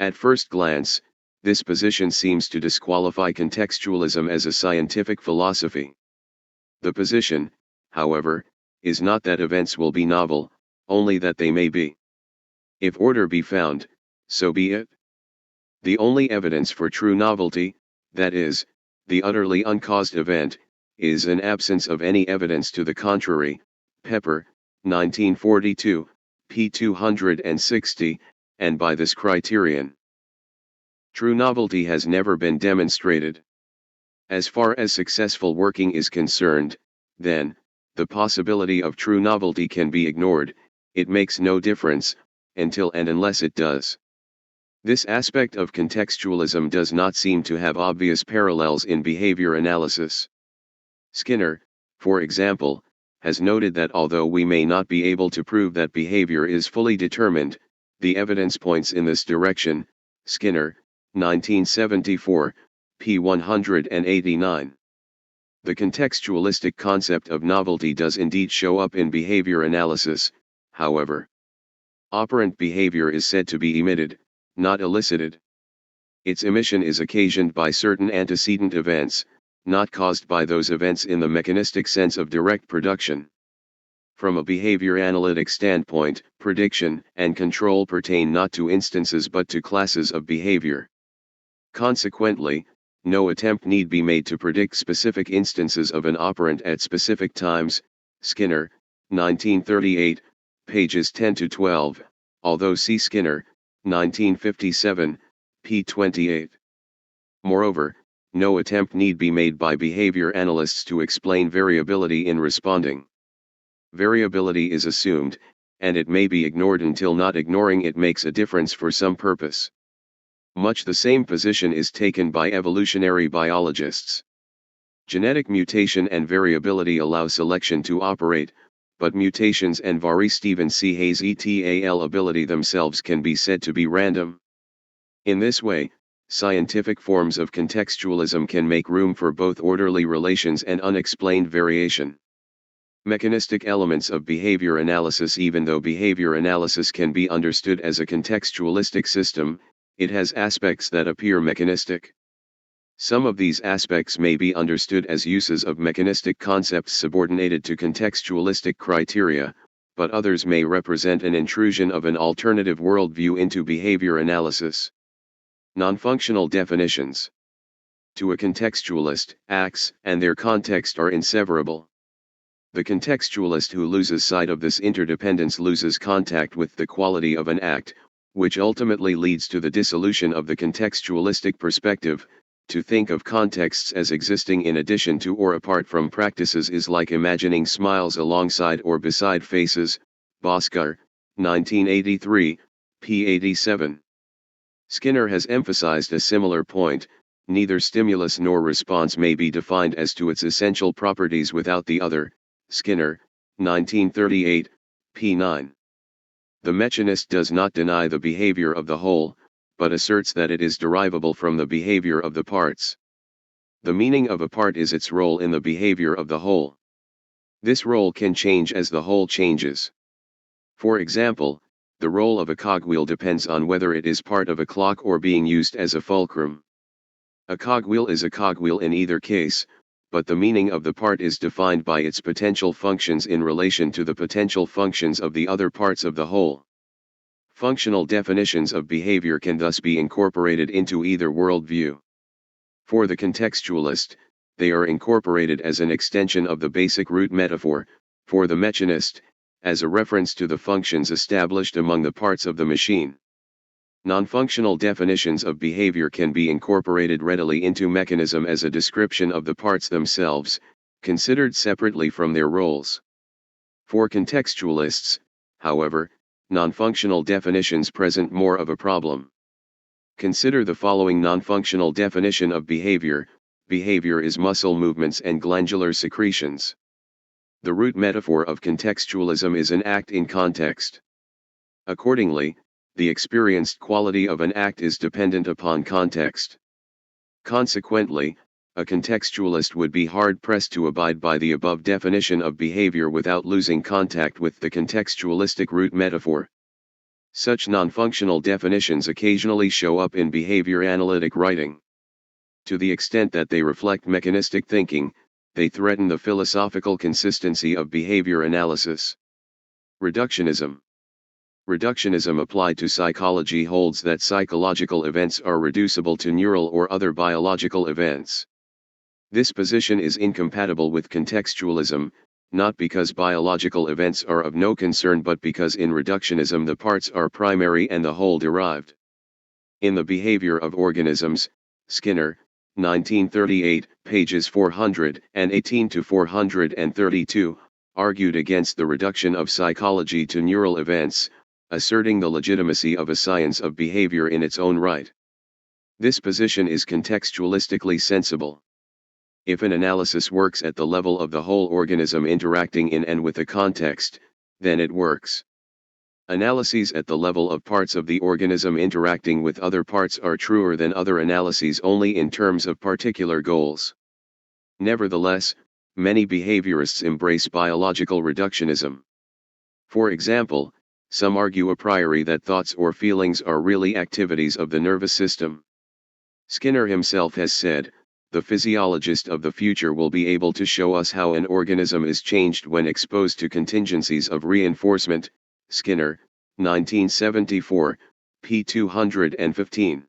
At first glance, this position seems to disqualify contextualism as a scientific philosophy. The position, however, is not that events will be novel, only that they may be. If order be found, so be it. The only evidence for true novelty, that is, the utterly uncaused event, is an absence of any evidence to the contrary. Pepper, 1942, p. 260, and by this criterion. True novelty has never been demonstrated. As far as successful working is concerned, then, the possibility of true novelty can be ignored. It makes no difference, until and unless it does. This aspect of contextualism does not seem to have obvious parallels in behavior analysis. Skinner, for example, has noted that although we may not be able to prove that behavior is fully determined, the evidence points in this direction. Skinner, 1974, p. 189. The contextualistic concept of novelty does indeed show up in behavior analysis, however. Operant behavior is said to be emitted, not elicited. Its emission is occasioned by certain antecedent events, not caused by those events in the mechanistic sense of direct production. From a behavior analytic standpoint, prediction and control pertain not to instances but to classes of behavior. Consequently, no attempt need be made to predict specific instances of an operant at specific times. Skinner, 1938, pages 10 to 12, although see Skinner, 1957, p. 28. Moreover, no attempt need be made by behavior analysts to explain variability in responding. Variability is assumed, and it may be ignored until not ignoring it makes a difference for some purpose. Much the same position is taken by evolutionary biologists. Genetic mutation and variability allow selection to operate, but mutations and Stephen C. Hayes et.al. ability themselves can be said to be random. In this way, scientific forms of contextualism can make room for both orderly relations and unexplained variation. Mechanistic elements of behavior analysis. Even though behavior analysis can be understood as a contextualistic system, it has aspects that appear mechanistic. Some of these aspects may be understood as uses of mechanistic concepts subordinated to contextualistic criteria, but others may represent an intrusion of an alternative worldview into behavior analysis. Non-functional definitions. To a contextualist, acts and their context are inseparable. The contextualist who loses sight of this interdependence loses contact with the quality of an act, which ultimately leads to the dissolution of the contextualistic perspective. To think of contexts as existing in addition to or apart from practices is like imagining smiles alongside or beside faces. Bhaskar, 1983, p. 87. Skinner has emphasized a similar point: neither stimulus nor response may be defined as to its essential properties without the other. Skinner, 1938, p. 9. The mechanist does not deny the behavior of the whole, but asserts that it is derivable from the behavior of the parts. The meaning of a part is its role in the behavior of the whole. This role can change as the whole changes. For example, the role of a cogwheel depends on whether it is part of a clock or being used as a fulcrum. A cogwheel is a cogwheel in either case, but the meaning of the part is defined by its potential functions in relation to the potential functions of the other parts of the whole. Functional definitions of behavior can thus be incorporated into either worldview. For the contextualist, they are incorporated as an extension of the basic root metaphor; for the mechanist, as a reference to the functions established among the parts of the machine. Non-functional definitions of behavior can be incorporated readily into mechanism as a description of the parts themselves, considered separately from their roles. For contextualists, however, non-functional definitions present more of a problem. Consider the following non-functional definition of behavior: behavior is muscle movements and glandular secretions. The root metaphor of contextualism is an act in context. Accordingly, the experienced quality of an act is dependent upon context. Consequently, a contextualist would be hard-pressed to abide by the above definition of behavior without losing contact with the contextualistic root metaphor. Such non-functional definitions occasionally show up in behavior analytic writing. To the extent that they reflect mechanistic thinking, they threaten the philosophical consistency of behavior analysis. Reductionism. Reductionism applied to psychology holds that psychological events are reducible to neural or other biological events. This position is incompatible with contextualism, not because biological events are of no concern but because in reductionism the parts are primary and the whole derived. In The Behavior of Organisms, Skinner, 1938, pages 418 to 432, argued against the reduction of psychology to neural events, asserting the legitimacy of a science of behavior in its own right. This position is contextualistically sensible. If an analysis works at the level of the whole organism interacting in and with a context, then it works. Analyses at the level of parts of the organism interacting with other parts are truer than other analyses only in terms of particular goals. Nevertheless, many behaviorists embrace biological reductionism. For example, some argue a priori that thoughts or feelings are really activities of the nervous system. Skinner himself has said, "The physiologist of the future will be able to show us how an organism is changed when exposed to contingencies of reinforcement." Skinner, 1974, p. 215.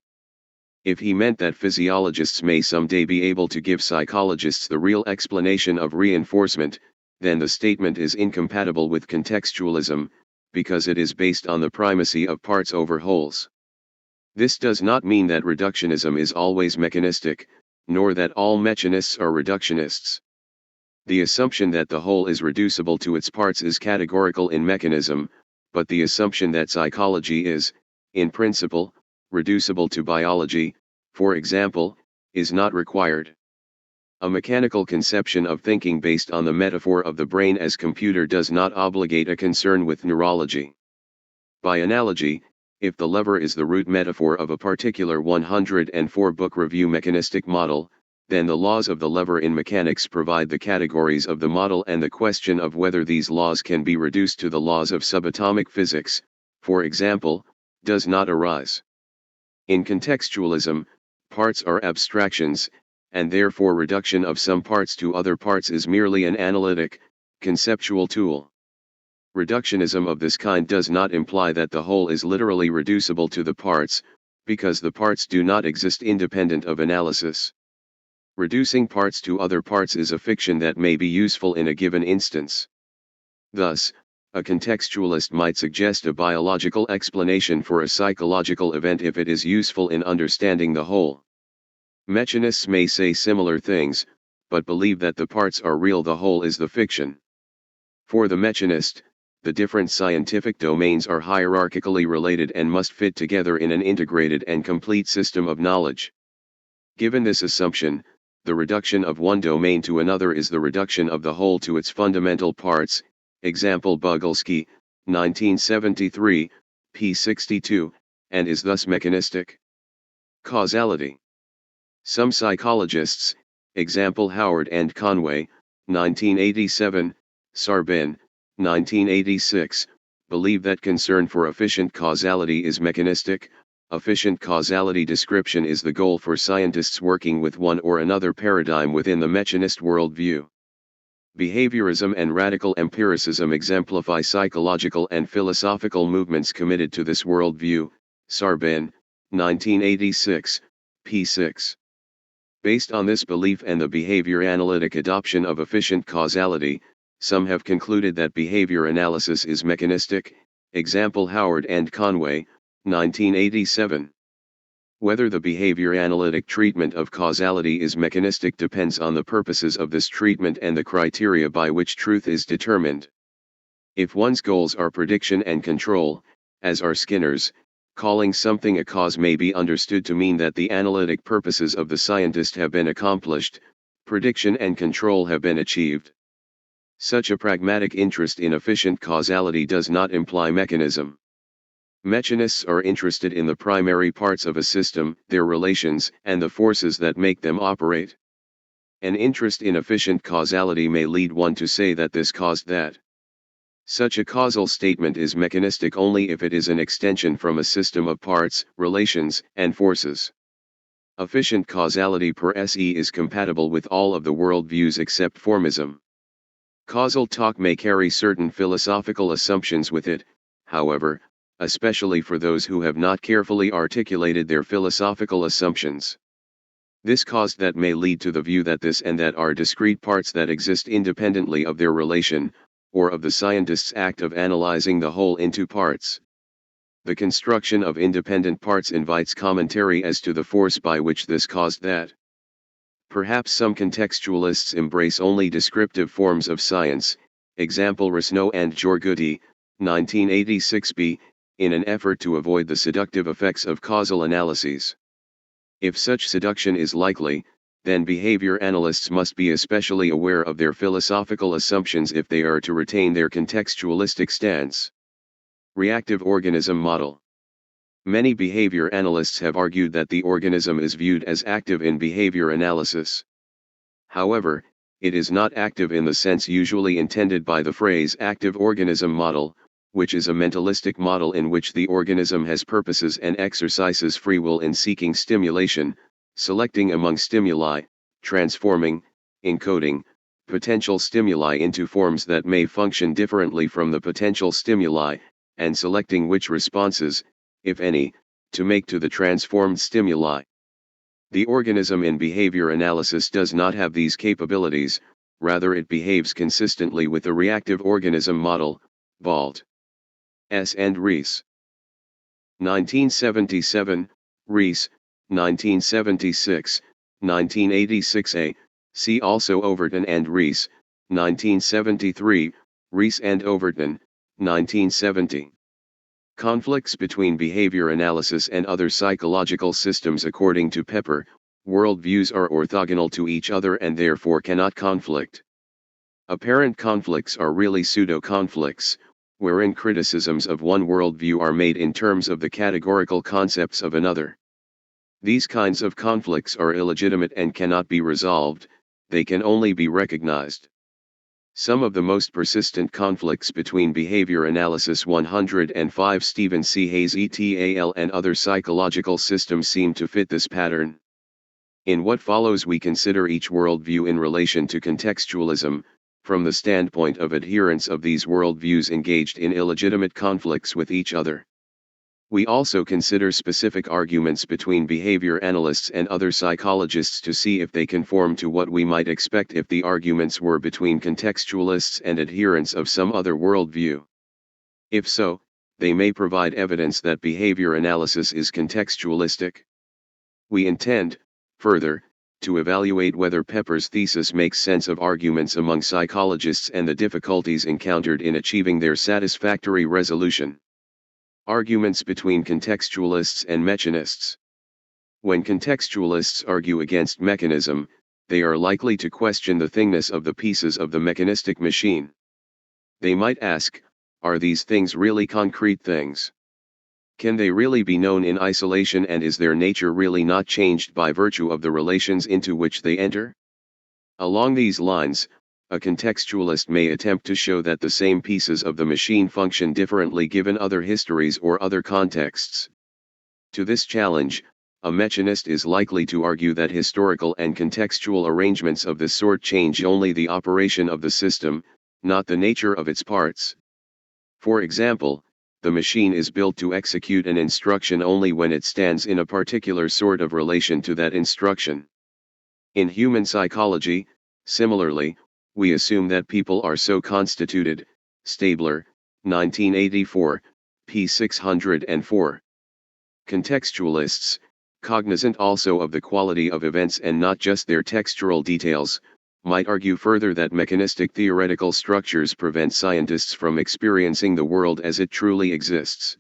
If he meant that physiologists may someday be able to give psychologists the real explanation of reinforcement, then the statement is incompatible with contextualism, because it is based on the primacy of parts over wholes. This does not mean that reductionism is always mechanistic, nor that all mechanists are reductionists. The assumption that the whole is reducible to its parts is categorical in mechanism, but the assumption that psychology is, in principle, reducible to biology, for example, is not required. A mechanical conception of thinking based on the metaphor of the brain as computer does not obligate a concern with neurology. By analogy, if the lever is the root metaphor of a particular 104-book review mechanistic model, then the laws of the lever in mechanics provide the categories of the model, and the question of whether these laws can be reduced to the laws of subatomic physics, for example, does not arise. In contextualism, parts are abstractions, and therefore reduction of some parts to other parts is merely an analytic, conceptual tool. Reductionism of this kind does not imply that the whole is literally reducible to the parts, because the parts do not exist independent of analysis. Reducing parts to other parts is a fiction that may be useful in a given instance. Thus, a contextualist might suggest a biological explanation for a psychological event if it is useful in understanding the whole. Mechanists may say similar things, but believe that the parts are real, the whole is the fiction. For the mechanist, the different scientific domains are hierarchically related and must fit together in an integrated and complete system of knowledge. Given this assumption, the reduction of one domain to another is the reduction of the whole to its fundamental parts. Example Bogolyubsky, 1973, p. 62, and is thus mechanistic. Causality. Some psychologists, example Howard and Conway, 1987, Sarbin, 1986, believe that concern for efficient causality is mechanistic. Efficient causality description is the goal for scientists working with one or another paradigm within the mechanist worldview. Behaviorism and radical empiricism exemplify psychological and philosophical movements committed to this worldview. Sarbin, 1986, p. 6. Based on this belief and the behavior analytic adoption of efficient causality, some have concluded that behavior analysis is mechanistic. Example Howard and Conway, 1987. Whether the behavior analytic treatment of causality is mechanistic depends on the purposes of this treatment and the criteria by which truth is determined. If one's goals are prediction and control, as are Skinner's, calling something a cause may be understood to mean that the analytic purposes of the scientist have been accomplished, prediction and control have been achieved. Such a pragmatic interest in efficient causality does not imply mechanism. Mechanists are interested in the primary parts of a system, their relations, and the forces that make them operate. An interest in efficient causality may lead one to say that this caused that. Such a causal statement is mechanistic only if it is an extension from a system of parts, relations, and forces. Efficient causality per se is compatible with all of the worldviews except formism. Causal talk may carry certain philosophical assumptions with it, however, especially for those who have not carefully articulated their philosophical assumptions. This cause that may lead to the view that this and that are discrete parts that exist independently of their relation, or of the scientist's act of analyzing the whole into parts. The construction of independent parts invites commentary as to the force by which this caused that. Perhaps some contextualists embrace only descriptive forms of science, example Rasno and Jorguti, 1986b, in an effort to avoid the seductive effects of causal analyses. If such seduction is likely, then behavior analysts must be especially aware of their philosophical assumptions if they are to retain their contextualistic stance. Reactive organism model. Many behavior analysts have argued that the organism is viewed as active in behavior analysis. However, it is not active in the sense usually intended by the phrase active organism model, which is a mentalistic model in which the organism has purposes and exercises free will in seeking stimulation, selecting among stimuli, transforming, encoding, potential stimuli into forms that may function differently from the potential stimuli, and selecting which responses, if any, to make to the transformed stimuli. The organism in behavior analysis does not have these capabilities, rather it behaves consistently with the reactive organism model, Bald. S. and Rees. 1977, Rees, 1976, 1986a, see also Overton and Rees, 1973, Rees and Overton, 1970. Conflicts between behavior analysis and other psychological systems. According to Pepper, worldviews are orthogonal to each other and therefore cannot conflict. Apparent conflicts are really pseudo-conflicts, wherein criticisms of one worldview are made in terms of the categorical concepts of another. These kinds of conflicts are illegitimate and cannot be resolved, they can only be recognized. Some of the most persistent conflicts between behavior analysis 105 Stephen C. Hayes et al. And other psychological systems seem to fit this pattern. In what follows we consider each worldview in relation to contextualism, from the standpoint of adherents of these worldviews engaged in illegitimate conflicts with each other. We also consider specific arguments between behavior analysts and other psychologists to see if they conform to what we might expect if the arguments were between contextualists and adherents of some other worldview. If so, they may provide evidence that behavior analysis is contextualistic. We intend, further, to evaluate whether Pepper's thesis makes sense of arguments among psychologists and the difficulties encountered in achieving their satisfactory resolution. Arguments between contextualists and mechanists. When contextualists argue against mechanism, they are likely to question the thingness of the pieces of the mechanistic machine. They might ask, are these things really concrete things? Can they really be known in isolation, and is their nature really not changed by virtue of the relations into which they enter? Along these lines, a contextualist may attempt to show that the same pieces of the machine function differently given other histories or other contexts. To this challenge, a mechanist is likely to argue that historical and contextual arrangements of this sort change only the operation of the system, not the nature of its parts. For example, the machine is built to execute an instruction only when it stands in a particular sort of relation to that instruction. In human psychology, similarly, we assume that people are so constituted. Stabler, 1984, p. 604. Contextualists, cognizant also of the quality of events and not just their textural details, might argue further that mechanistic theoretical structures prevent scientists from experiencing the world as it truly exists.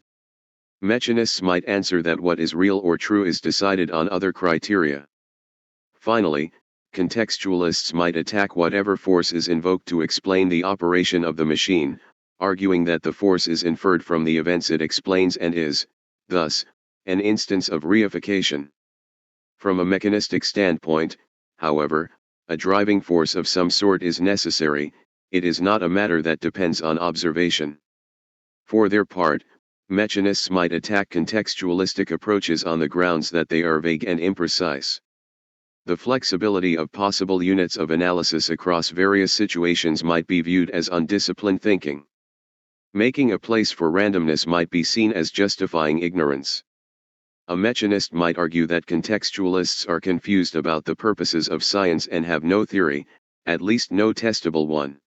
Mechanists might answer that what is real or true is decided on other criteria. Finally, contextualists might attack whatever force is invoked to explain the operation of the machine, arguing that the force is inferred from the events it explains and is, thus, an instance of reification. From a mechanistic standpoint, however, a driving force of some sort is necessary, it is not a matter that depends on observation. For their part, mechanists might attack contextualistic approaches on the grounds that they are vague and imprecise. The flexibility of possible units of analysis across various situations might be viewed as undisciplined thinking. Making a place for randomness might be seen as justifying ignorance. A mechanist might argue that contextualists are confused about the purposes of science and have no theory, at least no testable one.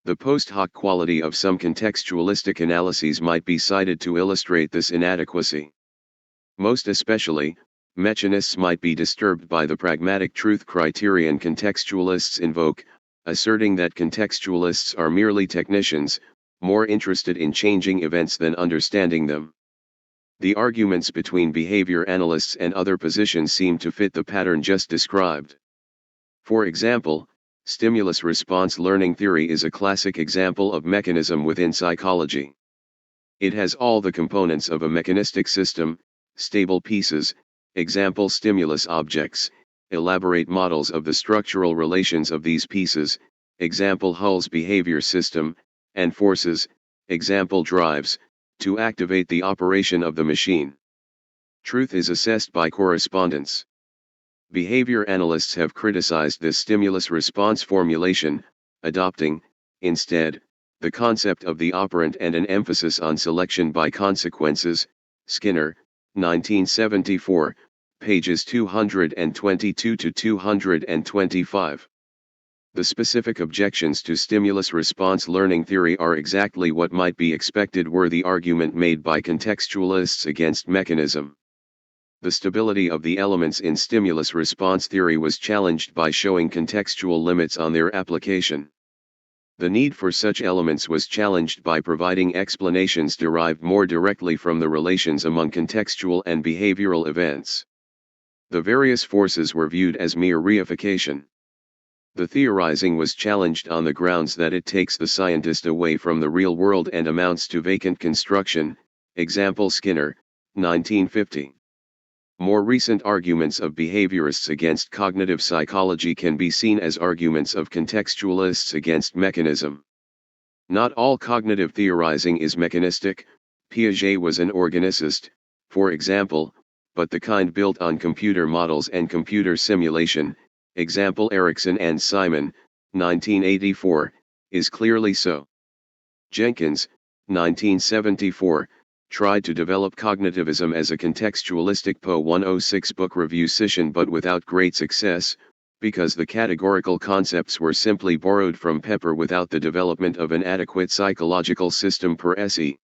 The post hoc quality of some contextualistic analyses might be cited to illustrate this inadequacy. Most especially, mechanists might be disturbed by the pragmatic truth criterion contextualists invoke, asserting that contextualists are merely technicians, more interested in changing events than understanding them. The arguments between behavior analysts and other positions seem to fit the pattern just described. For example, stimulus response learning theory is a classic example of mechanism within psychology. It has all the components of a mechanistic system, stable pieces, example stimulus objects, elaborate models of the structural relations of these pieces, example Hull's behavior system, and forces, example drives, to activate the operation of the machine. Truth is assessed by correspondence. Behavior analysts have criticized this stimulus-response formulation, adopting, instead, the concept of the operant and an emphasis on selection by consequences. Skinner, 1974, pages 222 to 225. The specific objections to stimulus-response learning theory are exactly what might be expected were the argument made by contextualists against mechanism. The stability of the elements in stimulus-response theory was challenged by showing contextual limits on their application. The need for such elements was challenged by providing explanations derived more directly from the relations among contextual and behavioral events. The various forces were viewed as mere reification. The theorizing was challenged on the grounds that it takes the scientist away from the real world and amounts to vacant construction, example Skinner, 1950. More recent arguments of behaviorists against cognitive psychology can be seen as arguments of contextualists against mechanism. Not all cognitive theorizing is mechanistic. Piaget was an organicist, for example, but the kind built on computer models and computer simulation, example Erikson and Simon, 1984, is clearly so. Jenkins, 1974, tried to develop cognitivism as a contextualistic PO 106 book review session but without great success, because the categorical concepts were simply borrowed from Pepper without the development of an adequate psychological system per se.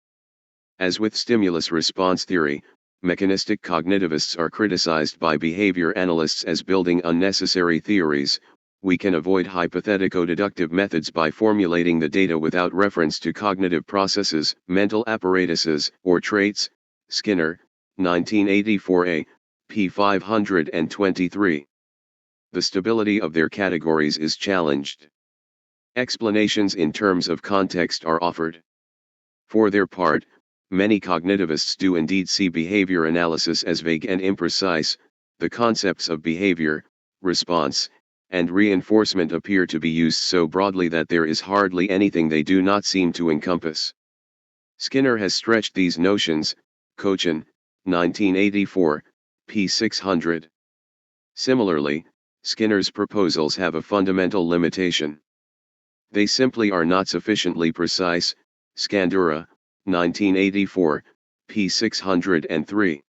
As with stimulus-response theory, mechanistic cognitivists are criticized by behavior analysts as building unnecessary theories. We can avoid hypothetico-deductive methods by formulating the data without reference to cognitive processes, mental apparatuses, or traits. Skinner, 1984a, p. 523. The stability of their categories is challenged. Explanations in terms of context are offered. For their part, many cognitivists do indeed see behavior analysis as vague and imprecise. The concepts of behavior, response, and reinforcement appear to be used so broadly that there is hardly anything they do not seem to encompass. Skinner has stretched these notions. Cochin, 1984, p. 600. Similarly, Skinner's proposals have a fundamental limitation. They simply are not sufficiently precise. Skandura, 1984, p. 603.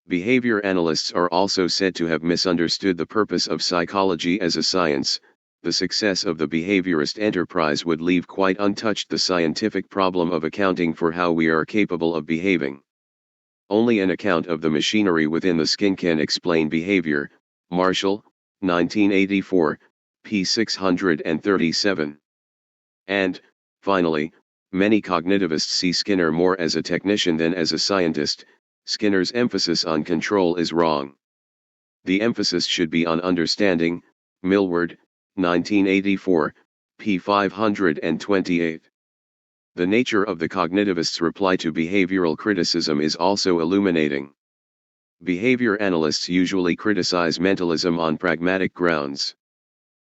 Behavior analysts are also said to have misunderstood the purpose of psychology as a science. The success of the behaviorist enterprise would leave quite untouched the scientific problem of accounting for how we are capable of behaving. Only an account of the machinery within the skin can explain behavior. Marshall, 1984, p. 637. And, finally, many cognitivists see Skinner more as a technician than as a scientist. Skinner's emphasis on control is wrong. The emphasis should be on understanding. Millward, 1984, p. 528. The nature of the cognitivists' reply to behavioral criticism is also illuminating. Behavior analysts usually criticize mentalism on pragmatic grounds.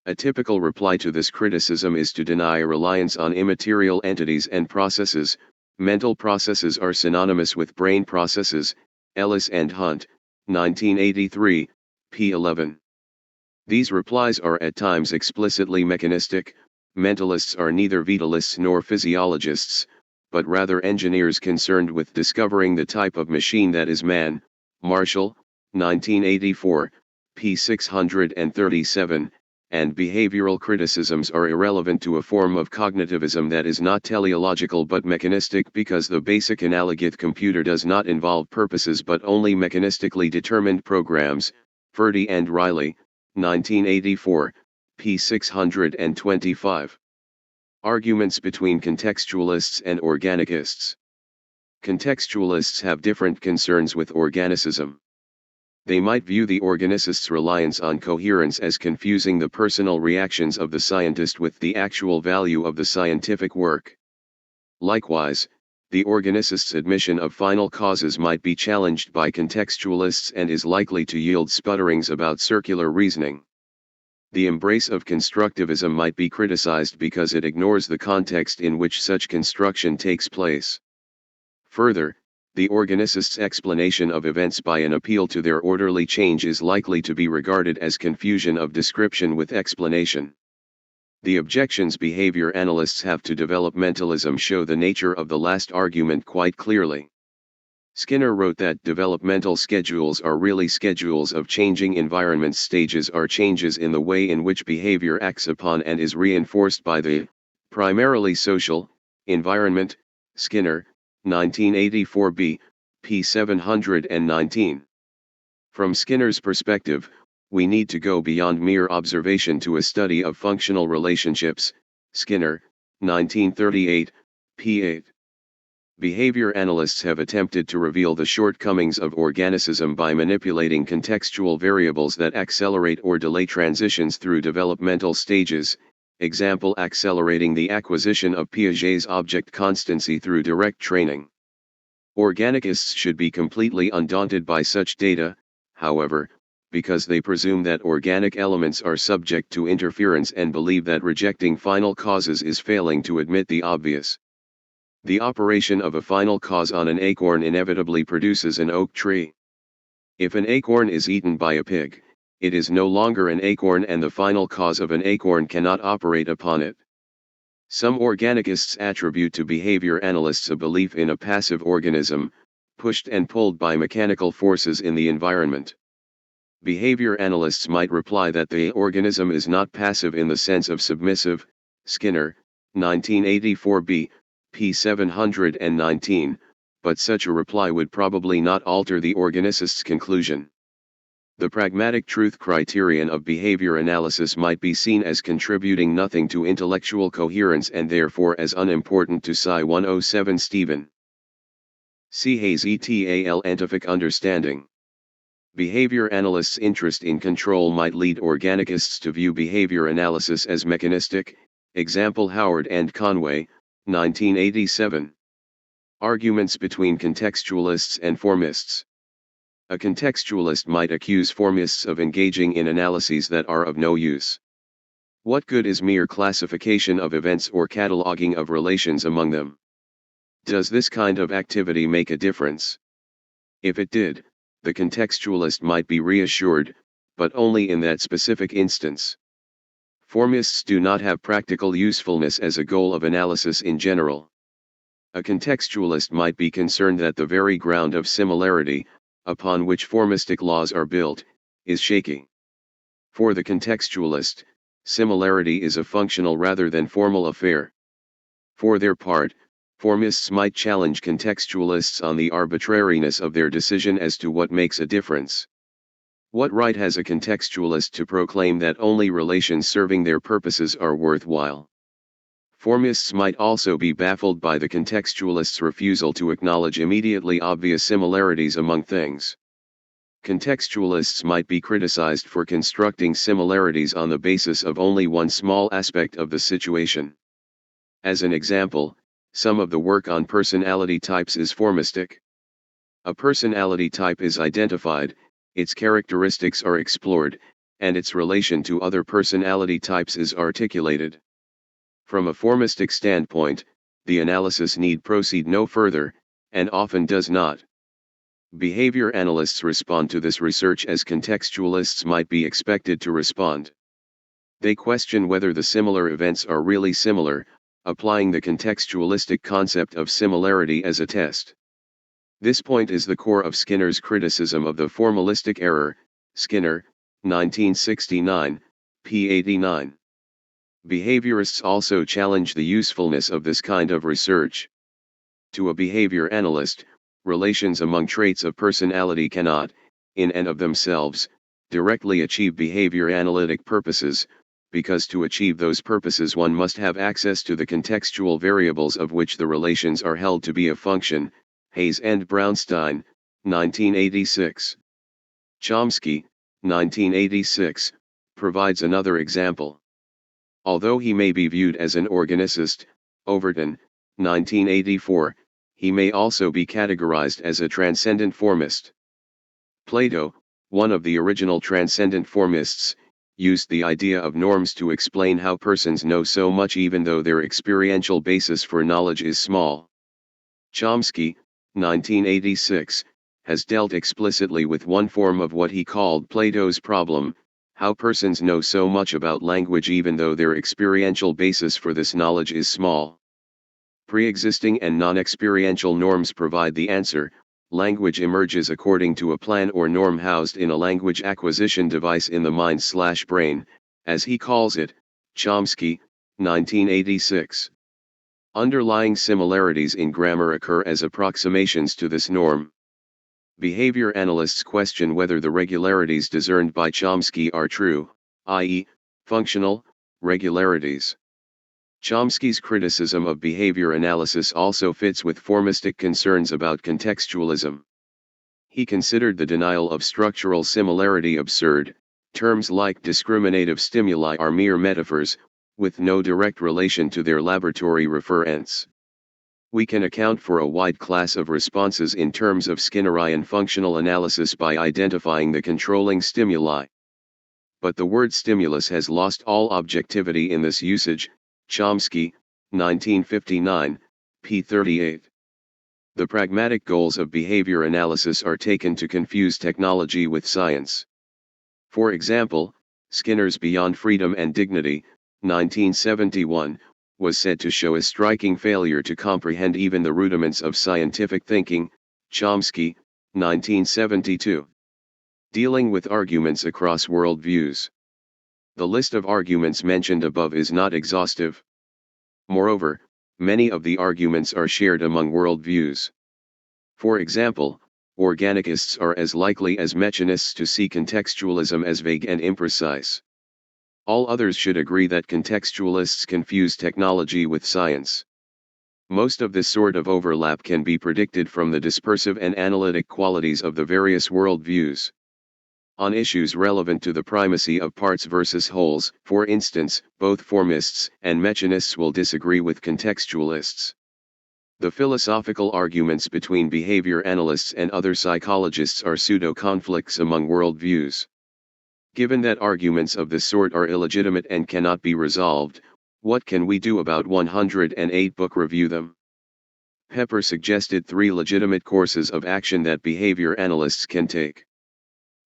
A typical reply to this criticism is to deny reliance on immaterial entities and processes. Mental processes are synonymous with brain processes. Ellis and Hunt, 1983, p. 11. These replies are at times explicitly mechanistic. Mentalists are neither vitalists nor physiologists, but rather engineers concerned with discovering the type of machine that is man. Marshall, 1984, p. 637. And behavioral criticisms are irrelevant to a form of cognitivism that is not teleological but mechanistic, because the basic analogous computer does not involve purposes but only mechanistically determined programs. Ferdy and Riley, 1984, p. 625. Arguments between contextualists and organicists. Contextualists have different concerns with organicism. They might view the organicist's reliance on coherence as confusing the personal reactions of the scientist with the actual value of the scientific work. Likewise, the organicist's admission of final causes might be challenged by contextualists and is likely to yield sputterings about circular reasoning. The embrace of constructivism might be criticized because it ignores the context in which such construction takes place. Further, the organicist's explanation of events by an appeal to their orderly change is likely to be regarded as confusion of description with explanation. The objections behavior analysts have to developmentalism show the nature of the last argument quite clearly. Skinner wrote that developmental schedules are really schedules of changing environments. Stages are changes in the way in which behavior acts upon and is reinforced by the, primarily social, environment. Skinner, 1984b, p. 719. From Skinner's perspective, we need to go beyond mere observation to a study of functional relationships. Skinner, 1938, p. 8. Behavior analysts have attempted to reveal the shortcomings of organicism by manipulating contextual variables that accelerate or delay transitions through developmental stages, example accelerating the acquisition of Piaget's object constancy through direct training. Organicists should be completely undaunted by such data, however, because they presume that organic elements are subject to interference and believe that rejecting final causes is failing to admit the obvious. The operation of a final cause on an acorn inevitably produces an oak tree. If an acorn is eaten by a pig, it is no longer an acorn and the final cause of an acorn cannot operate upon it. Some organicists attribute to behavior analysts a belief in a passive organism, pushed and pulled by mechanical forces in the environment. Behavior analysts might reply that the organism is not passive in the sense of submissive. Skinner, 1984b, p. 719, but such a reply would probably not alter the organicist's conclusion. The pragmatic truth criterion of behavior analysis might be seen as contributing nothing to intellectual coherence and therefore as unimportant to Sci 107. Stephen C. Hayes et al. Entific understanding. Behavior analysts' interest in control might lead organicists to view behavior analysis as mechanistic, example Howard and Conway, 1987. Arguments between contextualists and formists. A contextualist might accuse formists of engaging in analyses that are of no use. What good is mere classification of events or cataloging of relations among them? Does this kind of activity make a difference? If it did, the contextualist might be reassured, but only in that specific instance. Formists do not have practical usefulness as a goal of analysis in general. A contextualist might be concerned that the very ground of similarity, upon which formistic laws are built, is shaky. For the contextualist, similarity is a functional rather than formal affair. For their part, formists might challenge contextualists on the arbitrariness of their decision as to what makes a difference. What right has a contextualist to proclaim that only relations serving their purposes are worthwhile? Formists might also be baffled by the contextualist's refusal to acknowledge immediately obvious similarities among things. Contextualists might be criticized for constructing similarities on the basis of only one small aspect of the situation. As an example, some of the work on personality types is formistic. A personality type is identified, its characteristics are explored, and its relation to other personality types is articulated. From a formistic standpoint, the analysis need proceed no further, and often does not. Behavior analysts respond to this research as contextualists might be expected to respond. They question whether the similar events are really similar, applying the contextualistic concept of similarity as a test. This point is the core of Skinner's criticism of the formalistic error. Skinner, 1969, p. 89. Behaviorists also challenge the usefulness of this kind of research. To a behavior analyst, relations among traits of personality cannot, in and of themselves, directly achieve behavior analytic purposes, because to achieve those purposes one must have access to the contextual variables of which the relations are held to be a function. Hayes and Brownstein, 1986. Chomsky, 1986, provides another example. Although he may be viewed as an organicist, Overton, 1984, he may also be categorized as a transcendent formist. Plato, one of the original transcendent formists, used the idea of norms to explain how persons know so much even though their experiential basis for knowledge is small. Chomsky, 1986, has dealt explicitly with one form of what he called Plato's problem, how persons know so much about language even though their experiential basis for this knowledge is small. Pre-existing and non-experiential norms provide the answer. Language emerges according to a plan or norm housed in a language acquisition device in the mind/brain, as he calls it. Chomsky, 1986. Underlying similarities in grammar occur as approximations to this norm. Behavior analysts question whether the regularities discerned by Chomsky are true, i.e., functional regularities. Chomsky's criticism of behavior analysis also fits with formistic concerns about contextualism. He considered the denial of structural similarity absurd. Terms like discriminative stimuli are mere metaphors, with no direct relation to their laboratory referents. We can account for a wide class of responses in terms of Skinnerian functional analysis by identifying the controlling stimuli. But the word stimulus has lost all objectivity in this usage. Chomsky, 1959, p. 38. The pragmatic goals of behavior analysis are taken to confuse technology with science. For example, Skinner's Beyond Freedom and Dignity, 1971, was said to show a striking failure to comprehend even the rudiments of scientific thinking. Chomsky, 1972. Dealing with arguments across worldviews. The list of arguments mentioned above is not exhaustive. Moreover, many of the arguments are shared among worldviews. For example, organicists are as likely as mechanists to see contextualism as vague and imprecise. All others should agree that contextualists confuse technology with science. Most of this sort of overlap can be predicted from the dispersive and analytic qualities of the various worldviews. On issues relevant to the primacy of parts versus wholes, for instance, both formists and mechanists will disagree with contextualists. The philosophical arguments between behavior analysts and other psychologists are pseudo-conflicts among worldviews. Given that arguments of this sort are illegitimate and cannot be resolved, what can we do about 108 book review them? Pepper suggested 3 legitimate courses of action that behavior analysts can take.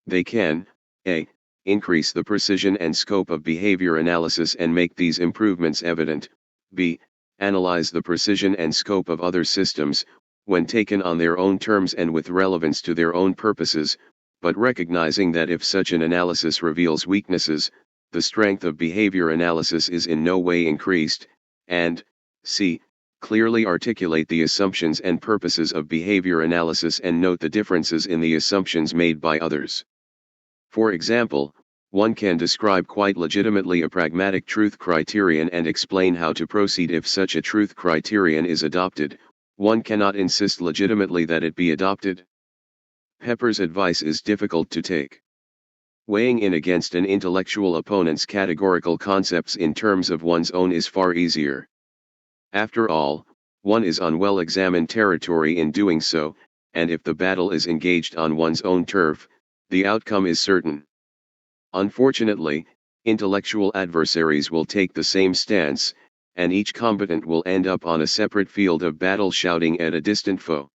They can, a. increase the precision and scope of behavior analysis and make these improvements evident, b. analyze the precision and scope of other systems, when taken on their own terms and with relevance to their own purposes, but recognizing that if such an analysis reveals weaknesses, the strength of behavior analysis is in no way increased, and c. clearly articulate the assumptions and purposes of behavior analysis and note the differences in the assumptions made by others. For example, one can describe quite legitimately a pragmatic truth criterion and explain how to proceed if such a truth criterion is adopted. One cannot insist legitimately that it be adopted. Pepper's advice is difficult to take. Weighing in against an intellectual opponent's categorical concepts in terms of one's own is far easier. After all, one is on well-examined territory in doing so, and if the battle is engaged on one's own turf, the outcome is certain. Unfortunately, intellectual adversaries will take the same stance, and each combatant will end up on a separate field of battle shouting at a distant foe.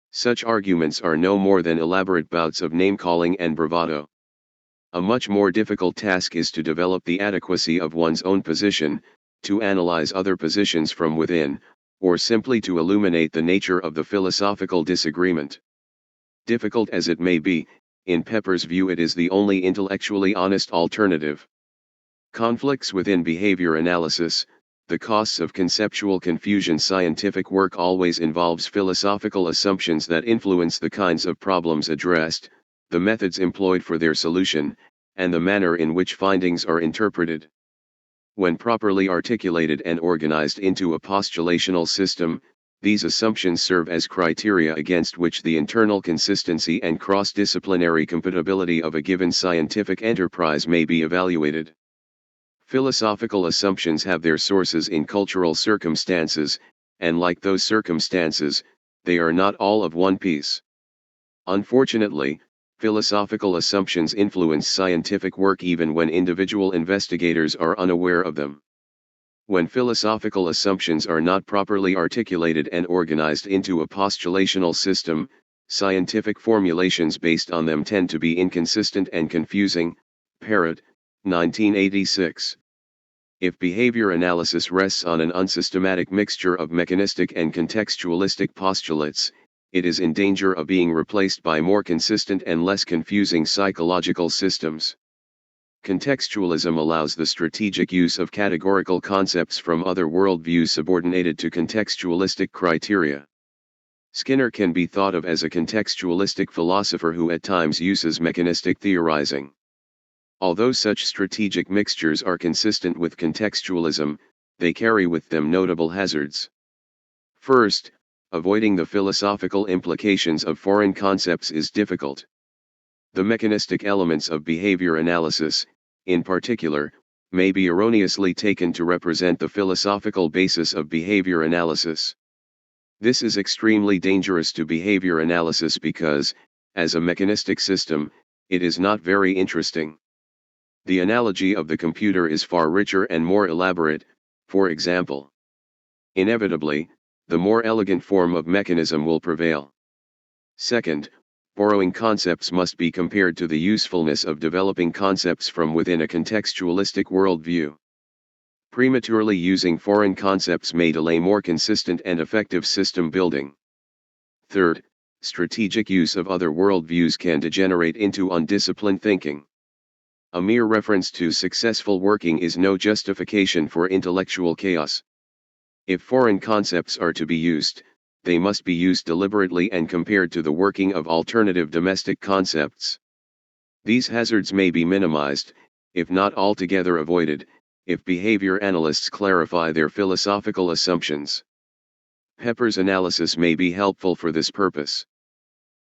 Such arguments are no more than elaborate bouts of name-calling and bravado. A much more difficult task is to develop the adequacy of one's own position, to analyze other positions from within, or simply to illuminate the nature of the philosophical disagreement. Difficult as it may be, in Pepper's view it is the only intellectually honest alternative. Conflicts within behavior analysis, the costs of conceptual confusion. Scientific work always involves philosophical assumptions that influence the kinds of problems addressed, the methods employed for their solution, and the manner in which findings are interpreted. When properly articulated and organized into a postulational system, these assumptions serve as criteria against which the internal consistency and cross-disciplinary compatibility of a given scientific enterprise may be evaluated. Philosophical assumptions have their sources in cultural circumstances, and like those circumstances, they are not all of one piece. Unfortunately, philosophical assumptions influence scientific work even when individual investigators are unaware of them. When philosophical assumptions are not properly articulated and organized into a postulational system, scientific formulations based on them tend to be inconsistent and confusing. Parrott, 1986. If behavior analysis rests on an unsystematic mixture of mechanistic and contextualistic postulates, it is in danger of being replaced by more consistent and less confusing psychological systems. Contextualism allows the strategic use of categorical concepts from other worldviews subordinated to contextualistic criteria. Skinner can be thought of as a contextualistic philosopher who at times uses mechanistic theorizing. Although such strategic mixtures are consistent with contextualism, they carry with them notable hazards. First, avoiding the philosophical implications of foreign concepts is difficult. The mechanistic elements of behavior analysis, in particular, may be erroneously taken to represent the philosophical basis of behavior analysis. This is extremely dangerous to behavior analysis because, as a mechanistic system, it is not very interesting. The analogy of the computer is far richer and more elaborate, for example. Inevitably, the more elegant form of mechanism will prevail. Second, borrowing concepts must be compared to the usefulness of developing concepts from within a contextualistic worldview. Prematurely using foreign concepts may delay more consistent and effective system building. Third, strategic use of other worldviews can degenerate into undisciplined thinking. A mere reference to successful working is no justification for intellectual chaos. If foreign concepts are to be used, they must be used deliberately and compared to the working of alternative domestic concepts. These hazards may be minimized, if not altogether avoided, if behavior analysts clarify their philosophical assumptions. Pepper's analysis may be helpful for this purpose.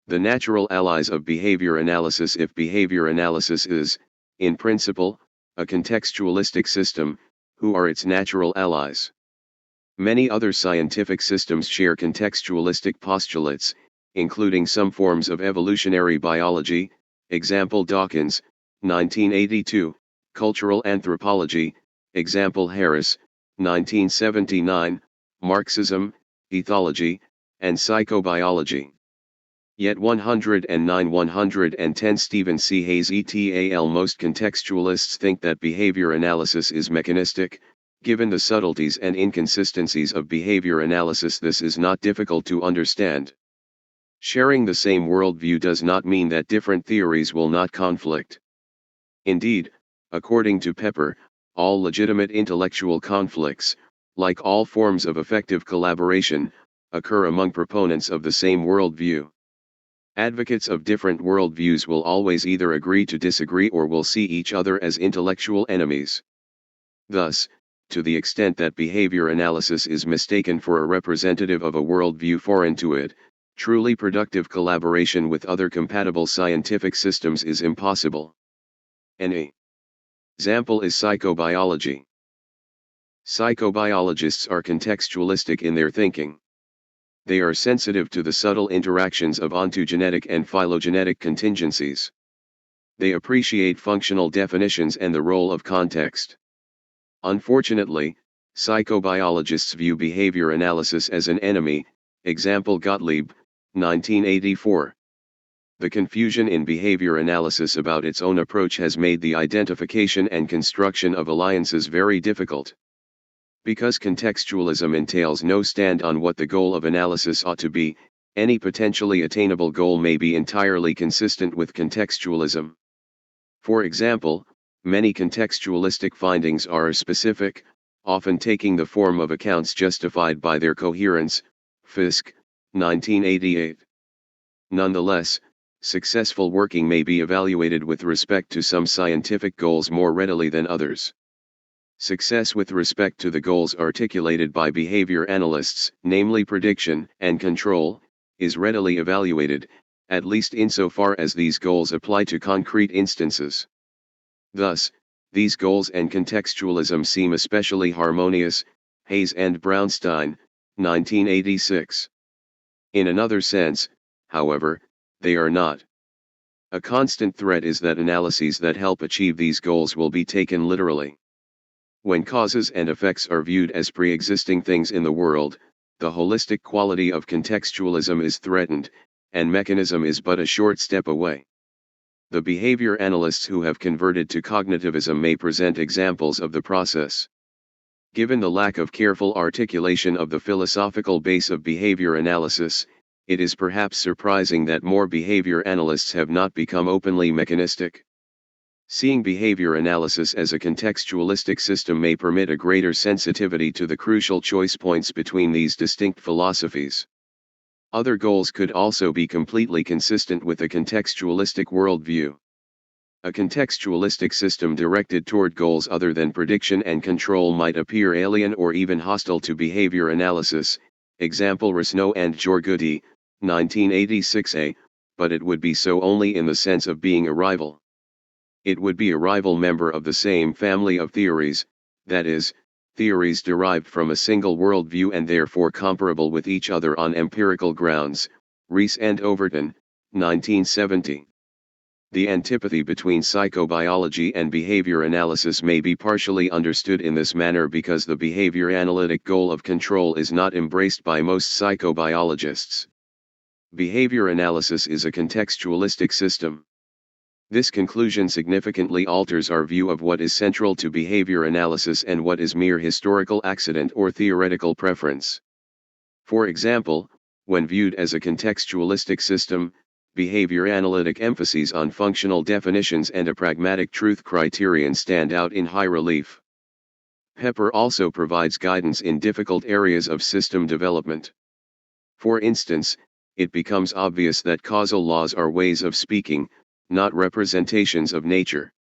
The natural allies of behavior analysis. If behavior analysis is, in principle, a contextualistic system, who are its natural allies? Many other scientific systems share contextualistic postulates, including some forms of evolutionary biology, example Dawkins, 1982, cultural anthropology, example Harris, 1979, Marxism, ethology, and psychobiology. Yet 109-110 Stephen C. Hayes et al. Most contextualists think that behavior analysis is mechanistic. Given the subtleties and inconsistencies of behavior analysis, this is not difficult to understand. Sharing the same worldview does not mean that different theories will not conflict. Indeed, according to Pepper, all legitimate intellectual conflicts, like all forms of effective collaboration, occur among proponents of the same worldview. Advocates of different worldviews will always either agree to disagree or will see each other as intellectual enemies. Thus, to the extent that behavior analysis is mistaken for a representative of a worldview foreign to it, truly productive collaboration with other compatible scientific systems is impossible. An example is psychobiology. Psychobiologists are contextualistic in their thinking. They are sensitive to the subtle interactions of ontogenetic and phylogenetic contingencies. They appreciate functional definitions and the role of context. Unfortunately, psychobiologists view behavior analysis as an enemy, example Gottlieb, 1984. The confusion in behavior analysis about its own approach has made the identification and construction of alliances very difficult. Because contextualism entails no stand on what the goal of analysis ought to be, any potentially attainable goal may be entirely consistent with contextualism. For example, many contextualistic findings are specific, often taking the form of accounts justified by their coherence. Fisk, 1988. Nonetheless, successful working may be evaluated with respect to some scientific goals more readily than others. Success with respect to the goals articulated by behavior analysts, namely prediction and control, is readily evaluated, at least insofar as these goals apply to concrete instances. Thus, these goals and contextualism seem especially harmonious. Hayes and Brownstein, 1986. In another sense, however, they are not. A constant threat is that analyses that help achieve these goals will be taken literally. When causes and effects are viewed as pre-existing things in the world, the holistic quality of contextualism is threatened, and mechanism is but a short step away. The behavior analysts who have converted to cognitivism may present examples of the process. Given the lack of careful articulation of the philosophical base of behavior analysis, it is perhaps surprising that more behavior analysts have not become openly mechanistic. Seeing behavior analysis as a contextualistic system may permit a greater sensitivity to the crucial choice points between these distinct philosophies. Other goals could also be completely consistent with a contextualistic worldview. A contextualistic system directed toward goals other than prediction and control might appear alien or even hostile to behavior analysis, example Rasno and Jorguti, 1986a, but it would be so only in the sense of being a rival. It would be a rival member of the same family of theories, that is, theories derived from a single worldview and therefore comparable with each other on empirical grounds, Rees and Overton, 1970. The antipathy between psychobiology and behavior analysis may be partially understood in this manner because the behavior analytic goal of control is not embraced by most psychobiologists. Behavior analysis is a contextualistic system. This conclusion significantly alters our view of what is central to behavior analysis and what is mere historical accident or theoretical preference. For example, when viewed as a contextualistic system, behavior analytic emphases on functional definitions and a pragmatic truth criterion stand out in high relief. Pepper also provides guidance in difficult areas of system development. For instance, it becomes obvious that causal laws are ways of speaking, not representations of nature.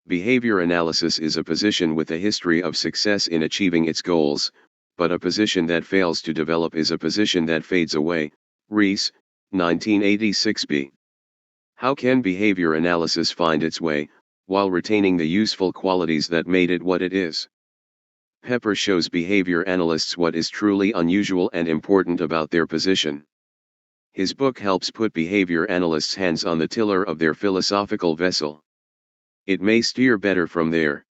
Behavior analysis is a position with a history of success in achieving its goals, but a position that fails to develop is a position that fades away. Rees, 1986b. How can behavior analysis find its way, while retaining the useful qualities that made it what it is? Pepper shows behavior analysts what is truly unusual and important about their position. His book helps put behavior analysts' hands on the tiller of their philosophical vessel. It may steer better from there.